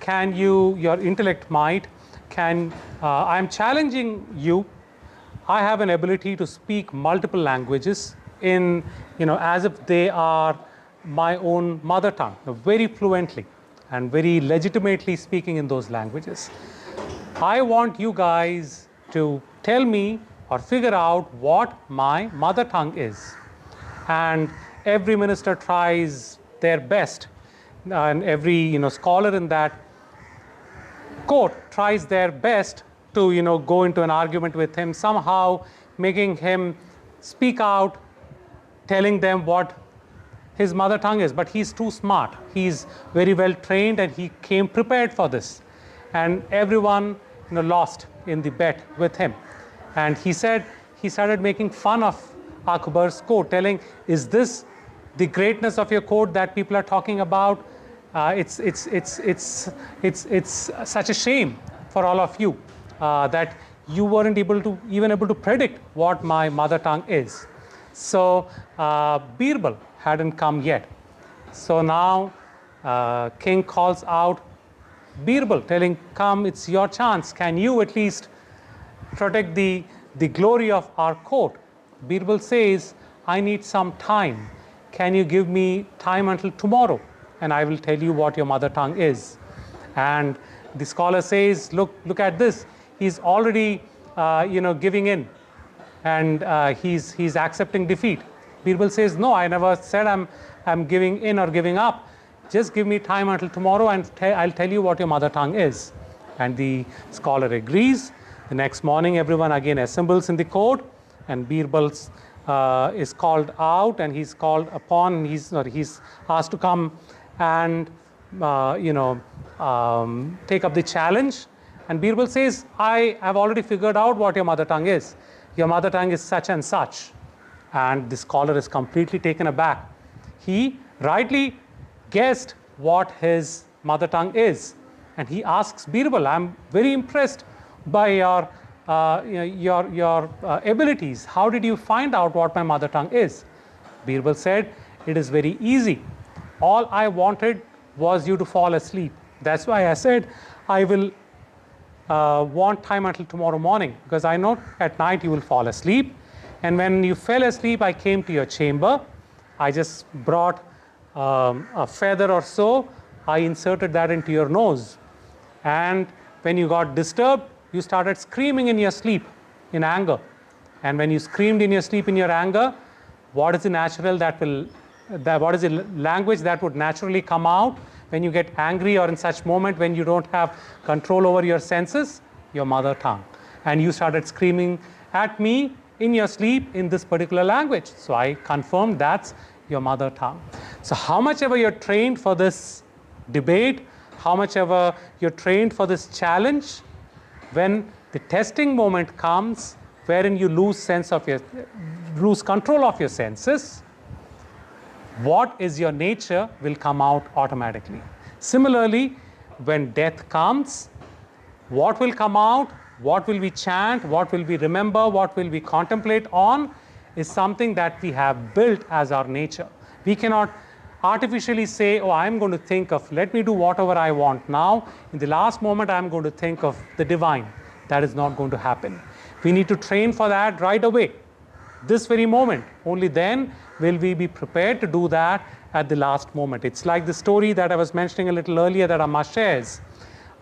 Your intellect might, I'm challenging you. I have an ability to speak multiple languages as if they are my own mother tongue, very fluently and very legitimately speaking in those languages. I want you guys to tell me or figure out what my mother tongue is. And every minister tries their best, and every scholar in that court tries their best to go into an argument with him, somehow making him speak out, telling them what his mother tongue is. But he's too smart. He's very well trained, and he came prepared for this. And everyone lost in the bet with him. And he started making fun of Akbar's court, telling, is this the greatness of your court that people are talking about? It's such a shame for all of you that you weren't able to predict what my mother tongue is. So Birbal hadn't come yet. So now king calls out Birbal, telling, come, it's your chance. Can you at least protect the glory of our court? Birbal says, I need some time. Can you give me time until tomorrow? And I will tell you what your mother tongue is. And the scholar says, look at this. He's already giving in, and he's accepting defeat. Birbal says, no, I never said I'm giving in or giving up. Just give me time until tomorrow, and I'll tell you what your mother tongue is. And the scholar agrees. The next morning, everyone again assembles in the court, and Birbal is called out, and he's called upon. He's asked to come and take up the challenge. And Birbal says, I have already figured out what your mother tongue is. Your mother tongue is such and such. And the scholar is completely taken aback. He rightly guessed what his mother tongue is. And he asks Birbal, I'm very impressed by your abilities. How did you find out what my mother tongue is? Birbal said, it is very easy. All I wanted was you to fall asleep. That's why I said I will want time until tomorrow morning, because I know at night you will fall asleep. And when you fell asleep, I came to your chamber. I just brought a feather or so. I inserted that into your nose. And when you got disturbed, you started screaming in your sleep in anger. And when you screamed in your sleep in your anger, what is the language that would naturally come out when you get angry, or in such moment when you don't have control over your senses? Your mother tongue. And you started screaming at me in your sleep in this particular language. So I confirmed that's your mother tongue. So how much ever you're trained for this debate, how much ever you're trained for this challenge, when the testing moment comes, wherein you lose control of your senses, what is your nature will come out automatically. Similarly, when death comes, what will come out, what will we chant, what will we remember, what will we contemplate on, is something that we have built as our nature. We cannot artificially say, oh, I'm going to think of, let me do whatever I want now. In the last moment, I'm going to think of the divine. That is not going to happen. We need to train for that right away, this very moment. Only then will we be prepared to do that at the last moment. It's like the story that I was mentioning a little earlier that Amma shares.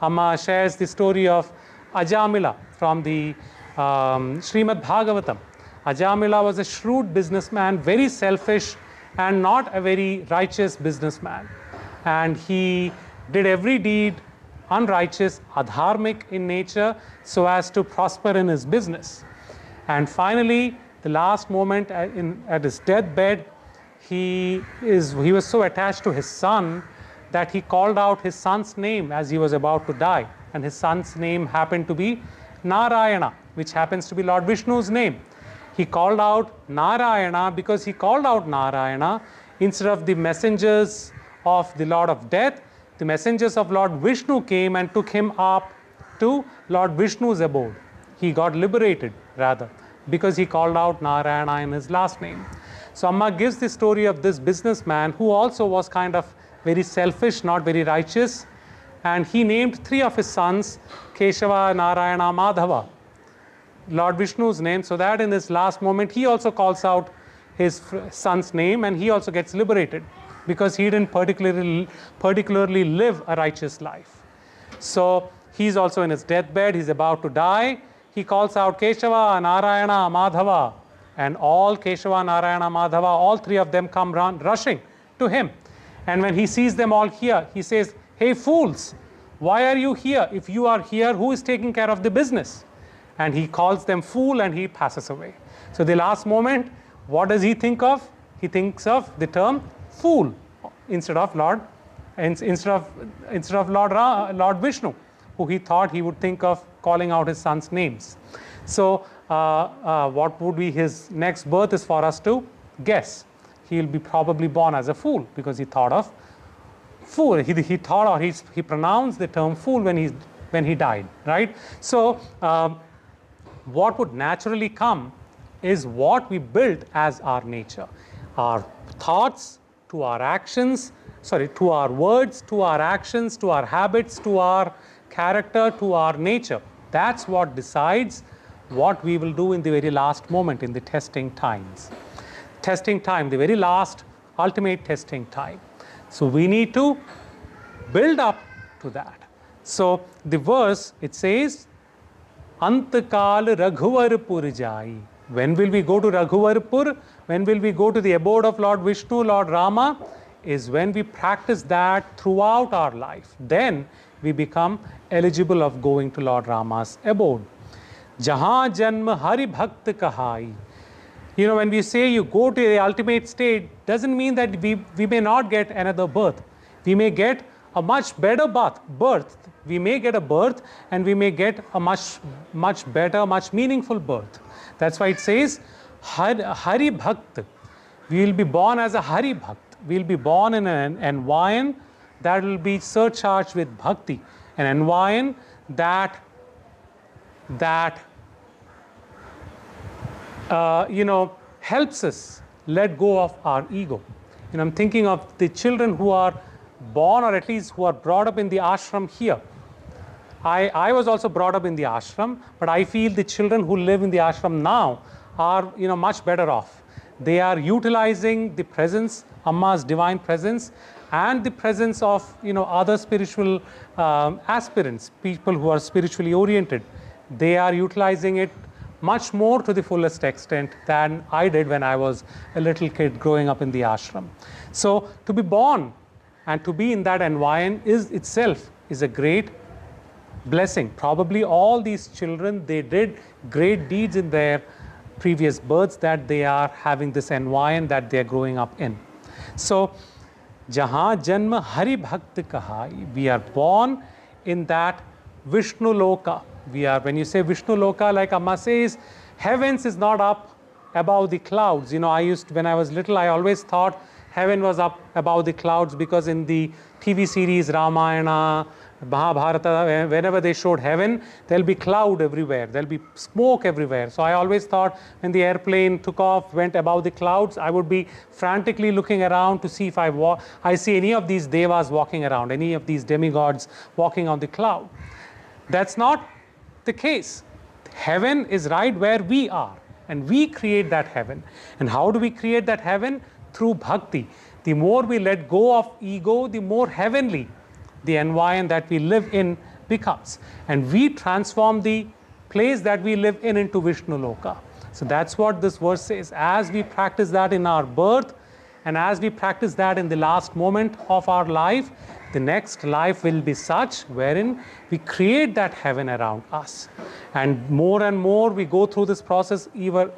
Amma shares the story of Ajamila from the Srimad Bhagavatam. Ajamila was a shrewd businessman, very selfish, and not a very righteous businessman. And he did every deed unrighteous, adharmic in nature, so as to prosper in his business. And finally, the last moment at his deathbed, he was so attached to his son that he called out his son's name as he was about to die. And his son's name happened to be Narayana, which happens to be Lord Vishnu's name. He called out Narayana because he called out Narayana instead of the messengers of the Lord of Death. The messengers of Lord Vishnu came and took him up to Lord Vishnu's abode. He got liberated, rather, because he called out Narayana in his last name. So Amma gives the story of this businessman who also was kind of very selfish, not very righteous. And he named 3 of his sons, Keshava, Narayana, Madhava, Lord Vishnu's name, so that in his last moment he also calls out his son's name and he also gets liberated, because he didn't particularly live a righteous life. So he's also in his deathbed, he's about to die. he calls out Keshava, Narayana, Madhava, and all Keshava, Narayana, Madhava, all three of them come rushing to him. And when he sees them all here, he says, "Hey fools, why are you here? If you are here, who is taking care of the business?" And he calls them fool and he passes away. So the last moment, what does he think of? He thinks of the term fool instead of Lord Lord Vishnu, who he thought he would think of calling out his son's names. So what would be his next birth is for us to guess. He will be probably born as a fool because he thought of fool. He thought, or he pronounced the term fool when he died, right? So what would naturally come is what we built as our nature, our thoughts to our actions, to our words, to our actions, to our habits, to our character, to our nature. That's what decides what we will do in the very last moment, in the testing times. Testing time, the very last ultimate testing time. So we need to build up to that. So the verse, it says, Antakal Raghuvarpur Jai. When will we go to Raghuvarpur? When will we go to the abode of Lord Vishnu, Lord Rama? Is when we practice that throughout our life. Then we become eligible of going to Lord Rama's abode. Jahan Janma Hari Bhakt Kahai. You know, when we say you go to the ultimate state, doesn't mean that we may not get another birth. We may get a much better birth. We may get a birth and we may get a much better, much meaningful birth. That's why it says Hari Bhakt. We will be born as a Hari Bhakt. We will be born in an environment that will be surcharged with bhakti, an environment that helps us let go of our ego. You know, I'm thinking of the children who are born, or at least who are brought up in the ashram here. I was also brought up in the ashram, but I feel the children who live in the ashram now are, much better off. They are utilizing the presence, Amma's divine presence, and the presence of, other spiritual aspirants, people who are spiritually oriented. They are utilizing it much more to the fullest extent than I did when I was a little kid growing up in the ashram. So to be born and to be in that environment itself is a great blessing. Probably all these children, they did great deeds in their previous births that they are having this environment that they are growing up in. So, Jahan Janma Hari Bhakt Kahai. We are born in that Vishnu Loka. When you say Vishnu Loka, like Amma says, heavens is not up above the clouds. When I was little, I always thought heaven was up above the clouds because in the TV series Ramayana, Mahabharata, whenever they showed heaven, there'll be cloud everywhere, there'll be smoke everywhere. So I always thought when the airplane took off, went above the clouds, I would be frantically looking around to see if I see any of these devas walking around, any of these demigods walking on the cloud. That's not the case. Heaven is right where we are, and we create that heaven. And how do we create that heaven? Through bhakti. The more we let go of ego, the more heavenly the environment that we live in becomes. And we transform the place that we live in into Vishnu Loka. So that's what this verse says. As we practice that in our birth, and as we practice that in the last moment of our life, the next life will be such wherein we create that heaven around us. And more we go through this process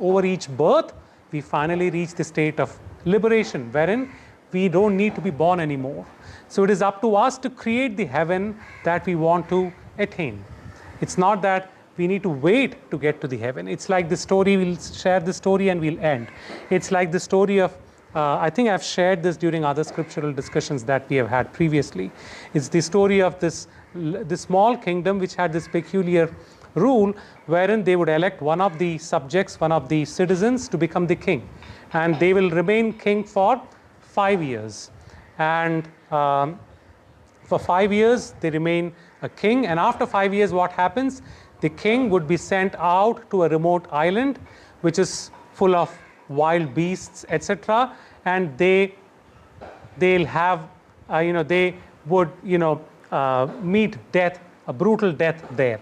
over each birth, we finally reach the state of liberation, wherein we don't need to be born anymore. So it is up to us to create the heaven that we want to attain. It's not that we need to wait to get to the heaven. It's like the story, we'll share the story and we'll end. It's like the story of, I think I've shared this during other scriptural discussions that we have had previously. It's the story of this small kingdom which had this peculiar rule wherein they would elect one of the subjects, one of the citizens to become the king. And they will remain king for 5 years. And for 5 years, they remain a king. And after 5 years, what happens? The king would be sent out to a remote island, which is full of wild beasts, etc. And they'll have, they would, meet death, a brutal death there.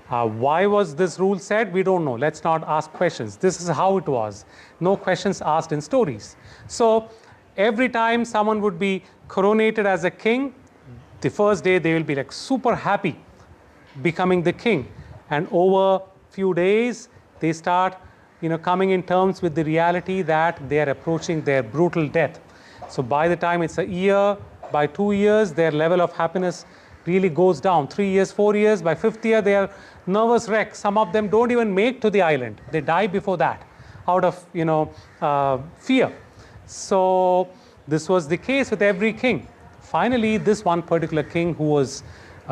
Why was this rule set? We don't know. Let's not ask questions. This is how it was. No questions asked in stories. So every time someone would be coronated as a king, the first day they will be like super happy becoming the king. And over few days, they start coming in terms with the reality that they are approaching their brutal death. So by the time it's a year, by 2 years, their level of happiness really goes down. 3 years, 4 years, by 5th year, they are nervous wreck. Some of them don't even make to the island. They die before that out of fear. So this was the case with every king. Finally, this one particular king who was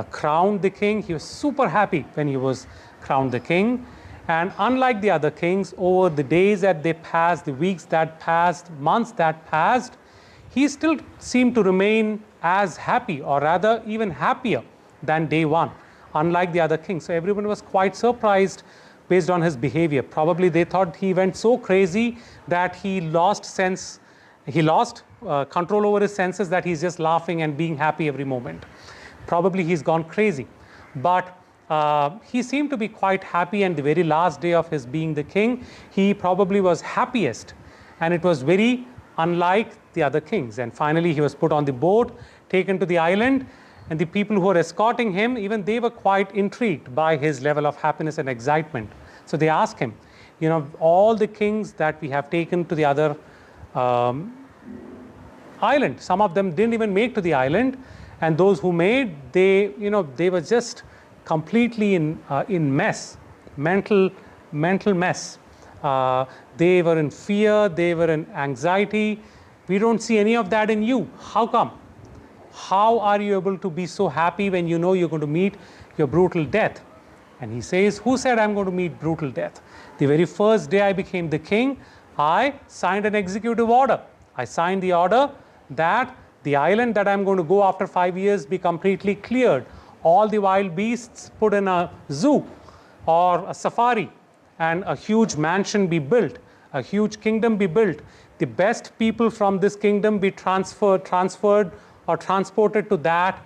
crowned the king, he was super happy when he was crowned the king. And unlike the other kings, over the days that they passed, the weeks that passed, months that passed, he still seemed to remain as happy, or rather even happier than day one, unlike the other kings. So everyone was quite surprised based on his behavior. Probably they thought he went so crazy that he lost control over his senses, that he's just laughing and being happy every moment. Probably he's gone crazy. But he seemed to be quite happy, and the very last day of his being the king, he probably was happiest. And it was very unlike the other kings. And finally, he was put on the boat, taken to the island, and the people who were escorting him, even they were quite intrigued by his level of happiness and excitement. So they asked him, all the kings that we have taken to the other island, some of them didn't even make to the island, and those who made, they were just completely in mess, mental mess. They were in fear, they were in anxiety. We don't see any of that in you. How come? How are you able to be so happy when you know you're going to meet your brutal death? And he says, who said I'm going to meet brutal death? The very first day I became the king, I signed an executive order. I signed the order that the island that I'm going to go after 5 years be completely cleared. All the wild beasts put in a zoo or a safari, and a huge mansion be built, a huge kingdom be built. The best people from this kingdom be transferred or transported to that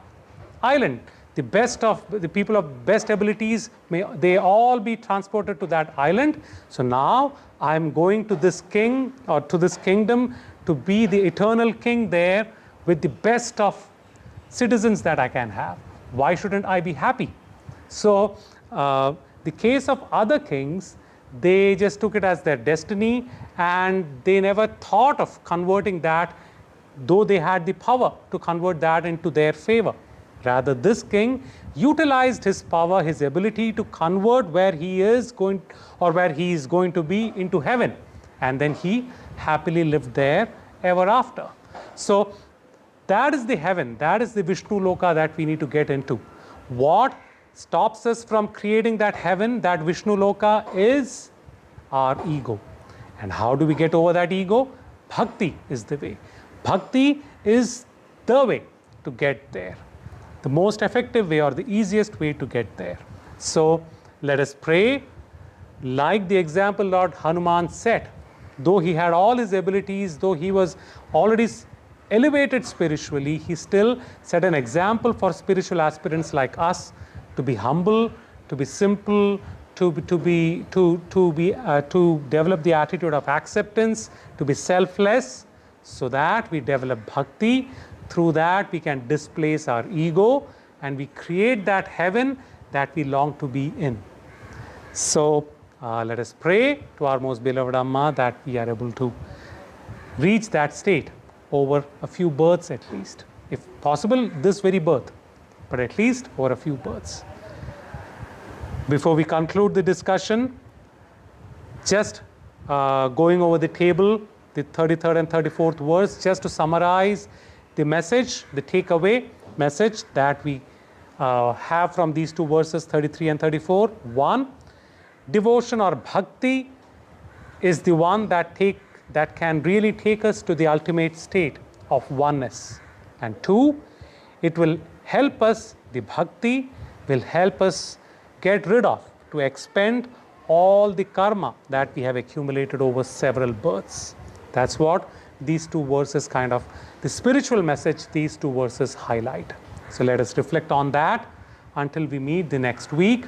island. The best of the people of best abilities, may they all be transported to that island. So now I'm going to this king, or to this kingdom, to be the eternal king there with the best of citizens that I can have. Why shouldn't I be happy? So the case of other kings, they just took it as their destiny, and they never thought of converting that, though they had the power to convert that into their favor. Rather, this king utilized his power, his ability to convert where he is going, or where he is going to be, into heaven. And then he happily lived there ever after. So that is the heaven, that is the Vishnu Loka that we need to get into. What stops us from creating that heaven, that Vishnu Loka, is our ego. And how do we get over that ego? Bhakti is the way. Bhakti is the way to get there. The most effective way, or the easiest way to get there. So let us pray like the example Lord Hanuman set. Though he had all his abilities, though he was already elevated spiritually, he still set an example for spiritual aspirants like us to be humble, to be simple, to develop the attitude of acceptance, to be selfless, so that we develop bhakti. Through that we can displace our ego, and we create that heaven that we long to be in. So let us pray to our most beloved Amma that we are able to reach that state over a few births at least. If possible, this very birth, but at least over a few births. Before we conclude the discussion, just going over the table, the 33rd and 34th verse, just to summarize the message, the takeaway message that we have from these two verses, 33 and 34. 1, devotion or bhakti is the one that can really take us to the ultimate state of oneness. And 2, it will help us, the bhakti will help us get rid of, to expend all the karma that we have accumulated over several births. That's what these two verses kind of, the spiritual message these two verses highlight. So let us reflect on that until we meet the next week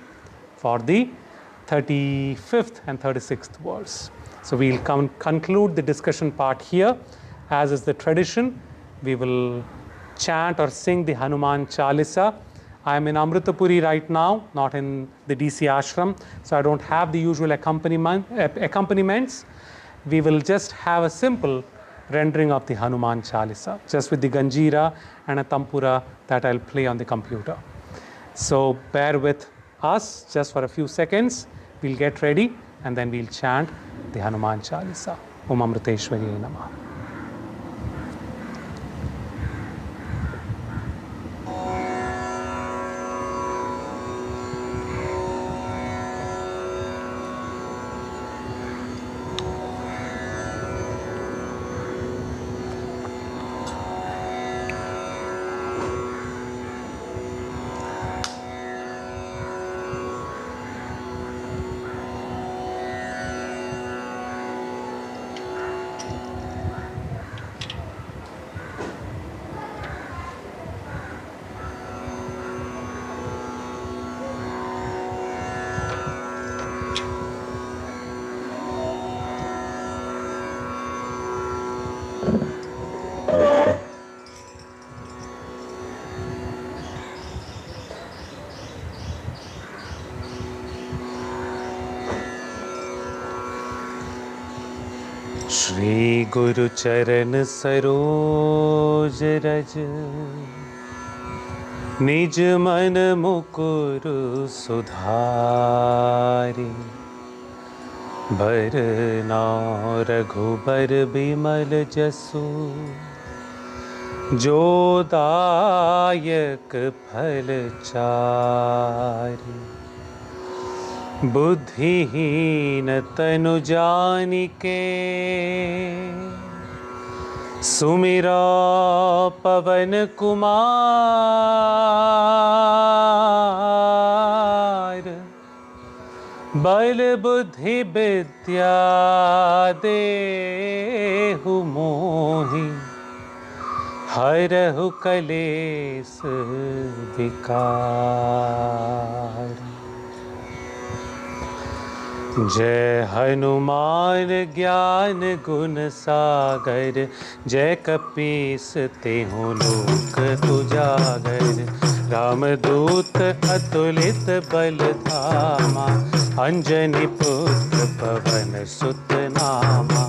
for the 35th and 36th verse. So we'll conclude the discussion part here. As is the tradition, we will chant or sing the Hanuman Chalisa. I am in Amritapuri right now, not in the DC ashram, so I don't have the usual accompaniments. We will just have a simple rendering of the Hanuman Chalisa, just with the Ganjira and a Tampura that I'll play on the computer. So bear with us just for a few seconds. We'll get ready and then we'll chant the Hanuman Chalisa. Om Amriteshwari Namah. Shri गुरु चरण सरोज रज निज मन मुकुर सुधारि बरनौ रघुबर बिमल जसु जो दायक फल चारि बुद्धिहीन तनु जानिके सुमिरा पवन कुमार बल बुद्धि विद्या देहु मोहि हरहु कलेस विकार। जय हनुमान ज्ञान गुण सागर जय कपीस तेहु लोक तुजागर। रामदूत अतुलित बल धामा अंजनी पुत्र पवन सुत नामा।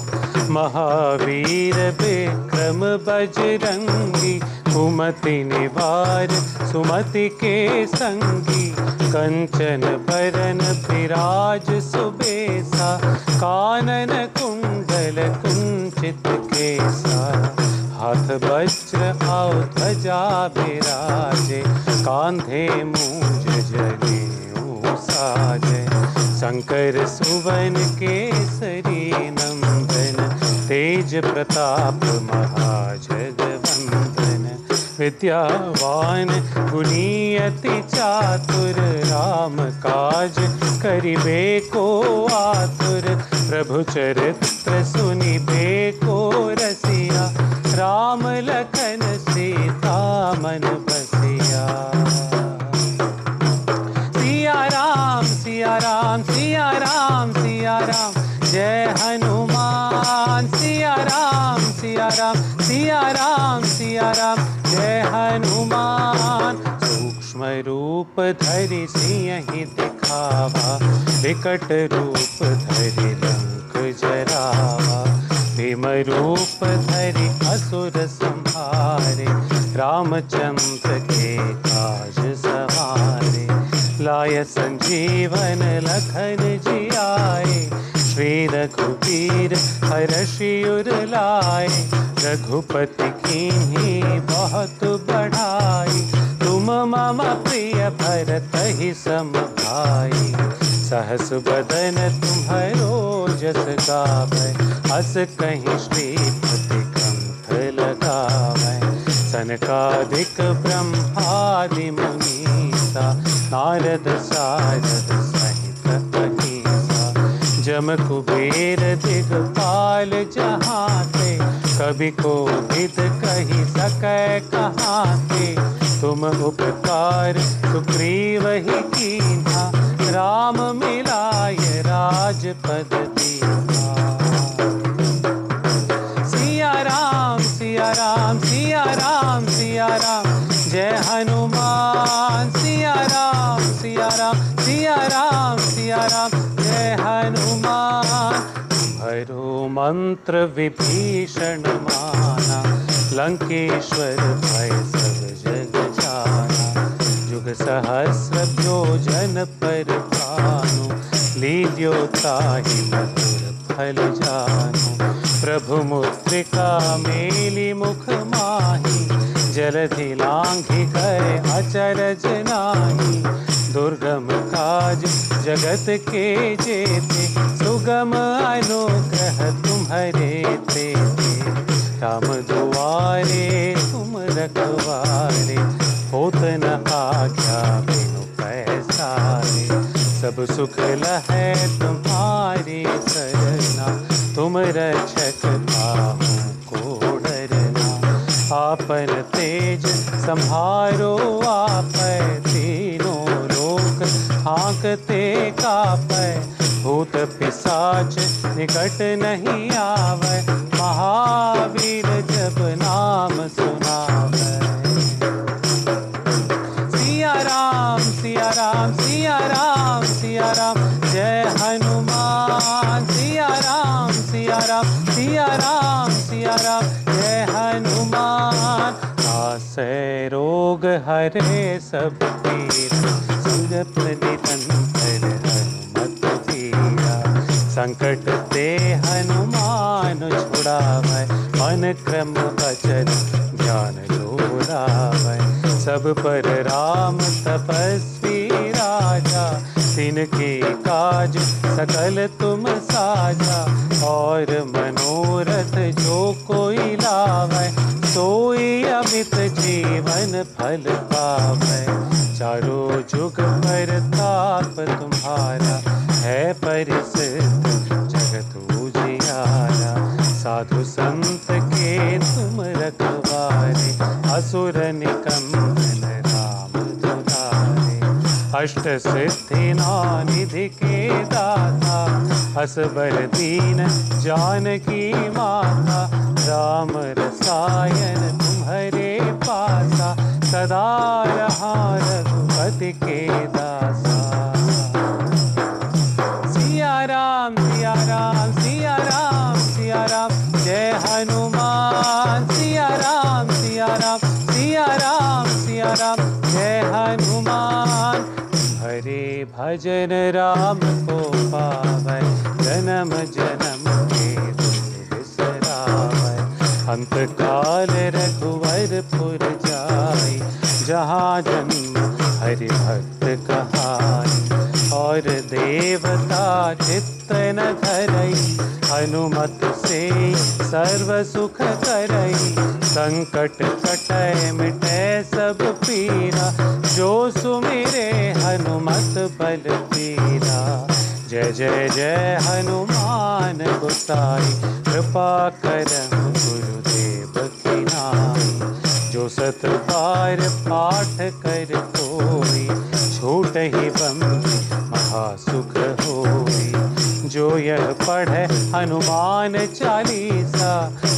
महावीर विक्रम बजरंगी कुमति निवार सुमति के संगी। कंचन बरन विराज सुबेसा कानन कुंडल कुंचित केसा। हाथ वज्र और ध्वजा विराजे कांधे मूंज जनेऊ साजे। शंकर सुवन केसरी नंदन तेज प्रताप महाजगवंदन। विद्यावान गुणी अति चातुर राम काज करिबे को आतुर। प्रभु चरित्र सुनिबे को रसिया राम लखन सीता मन बसिया। सिया राम सिया राम सिया राम सिया राम जय हनुमान। सिया राम सिया राम सिया राम सिया राम जय हनुमान। सूक्ष्म रूप धरि सिंहि दिखावा विकट रूप धरि लंक जरावा। भीम रूप धरि असुर संहारे रामचंद्र के काज सवारे। लाय संजीवन लखन जियाए श्री रघुबीर हरषि उर लाए। रघुपति कीन्ही बहुत बढ़ाई तुम मम प्रिय भरतहि सम भाई। सहस बदन तुम्हरो जस गावै अस कहीं श्रीपति कंठ लगावै। सनकादिक ब्रह्मादि मुनीसा नारद सारद सहित अहिसा। जम कुबेर दिगपाल जहाते कवि कोविद कहि सकै कहाते। तुम उपकार सुग्रीव ही कीन्हा राम मिलाय राजपद दीना। सिया राम सिया राम सिया राम सिया राम, जय हनुमान। सिया राम सिया राम सिया राम सिया राम, जय हनुमान। तुम्हारो मंत्र विभीषण माना, लंकेश्वर भय सब जग जाना। जुग सहस्र योजन पर भानु, लील्यो ताहि मधुर फल जानु। प्रभु मुद्रिका मेली मुख माही, जलधि लांघि गए अचरज नाही। दुर्गम काज जगत के जेते, सुगम अनुग्रह तुम्हारे तेते। राम दुआरे तुम रखवारे, होत न आज्ञा बिनु पैसारे। सब सुख लहै तुम्हारी सरना, तुम रक्षक काहू को डरना। आपन तेज संहारो आपै, तीनों लोक हाँकते कापै। भूत पिशाच निकट नहीं आवै, महावीर जब नाम सुनावै। सिया राम सिया राम सिया राम सिया राम, जय हनुमान। सिया राम सिया राम सिया राम सिया राम, जय हनुमान। नासै रोग हरे सब पीरा, संगत निरंतर हनुमत बीरा। संकट ते हनुमान छुड़ावै, मन क्रम वचन ज्ञान जोड़ावै। सब पर राम तपस्वी राजा, तिनके काज सकल तुम साजा। और मनोरथ जो कोई लावै, सोई अमित जीवन फल पावै। चारों जुग परताप तुम्हारा, है परिसिद्ध जगत उजियारा। साधु संत के तुम रखवारे, असुर निकंदन राम दुलारे। अष्ट सिद्धि नौ निधि के दाता, असबर दीन जानकी माता। राम रसायन तुम्हारे पासा, सदा रहा रघुपति के दासा। सिया राम सिया राम सिया राम सिया राम, जय हनुमान। सिया राम सिया राम सिया राम सिया राम, जय हनुमान। हरे भजन राम को पावै, जन्म जन्म के दुख बिसरावै। अंत काल रघुवरपुर जाई, जहाँ जन्म हरि भक्त कहाई। और देवता चित्त न धरई, हनुमत से सर्व सुख करई। संकट कटै मिटै सब पीरा, जो सुमिरे हनुमत बलबीरा। जय जय जय हनुमान गोसाई, कृपा करहु गुरुदेव की नाई। जो सत बार पाठ कर कोई, छूटहि बंदी महासुख होई। जो यह पढ़े हनुमान चालीसा,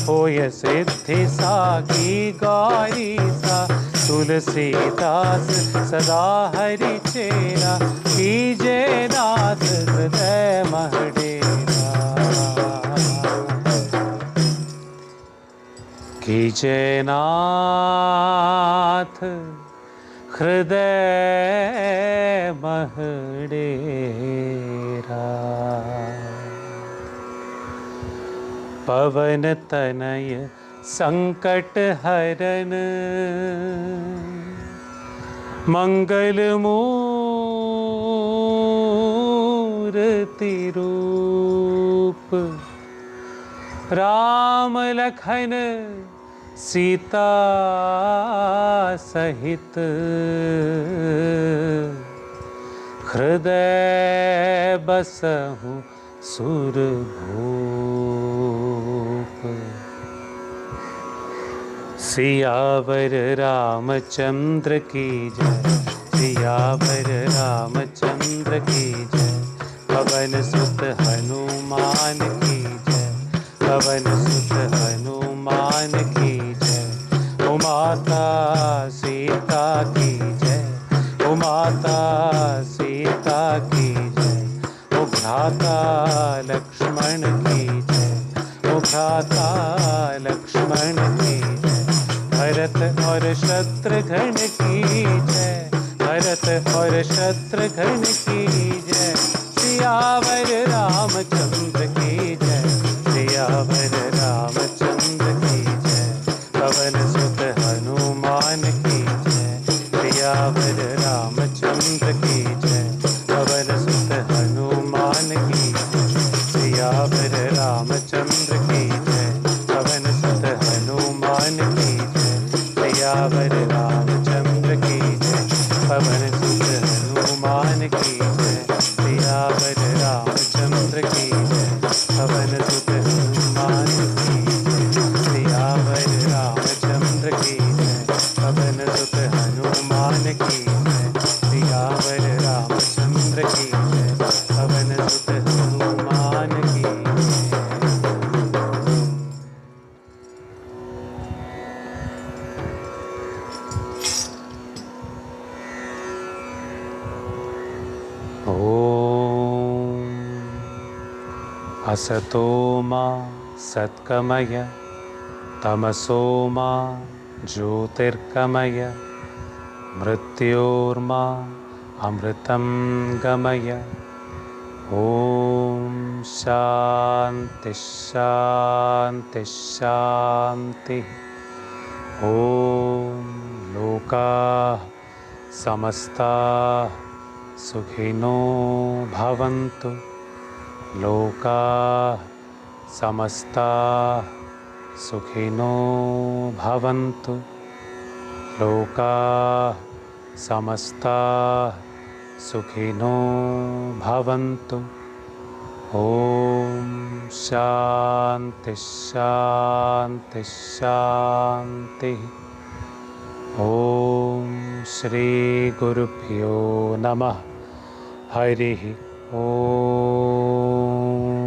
होय सिद्धि साखी गौरीसा। तुलसीदास सदा हरि चेरा, कीजे नाथ हृदय मह डेरा। कीजे नाथ हृदय मह डेरा। पवन तनय संकट हरन, मंगल मूर्ति रूप। राम लखन सीता सहित, हृदय बसहु सुरभूप। सियावर रामचंद्र की जय, सिया सियावर रामचंद्र की जय। पवन सुत हनुमान की जय। पवन सुत हनुमान की जय। ओ माता सीता की जय। ओ माता सीता की जय। ओ भ्राता लक्ष्मण की जय। ओ भ्राता लक्ष्मण की जय। भरत और शत्रुघ्न की जय। भरत और शत्रुघ्न की जय। सियावर रामचंद्र की जय। सियावर रामचंद्र की जय। पवन सुत हनुमान की जय। सियावर रामचंद्र की जय। पवन सुत हनुमान की जय। सियावर रामचंद्र की जय। पवन सुत हनुमान की जय। सियावर रामचंद्र की जय। पवन सुत हनुमान की जय। सियावर रामचंद्र की जय। पवन सुत हनुमान की जय। सियावर रामचंद्र की जय। पवन सुत हनुमान की जय। सियावर रामचंद्र की जय। पवन सुत हनुमान की जय। ओम असतो मा सत्कमय तमसो मा ज्योतिर्गमय मृत्योर्मा अमृतं गमय। ओम शांति शांति शांति। ओम लोकाः समस्ताः सुखिनो भवन्तु। लोकाः समस्ताः सुखिनो भवन्तु। लोकाः समस्ताः सुखिनो भवन्तु। ओम शांति शांति शांति। ओम श्री गुरुभ्यो नमः। हरि ओम।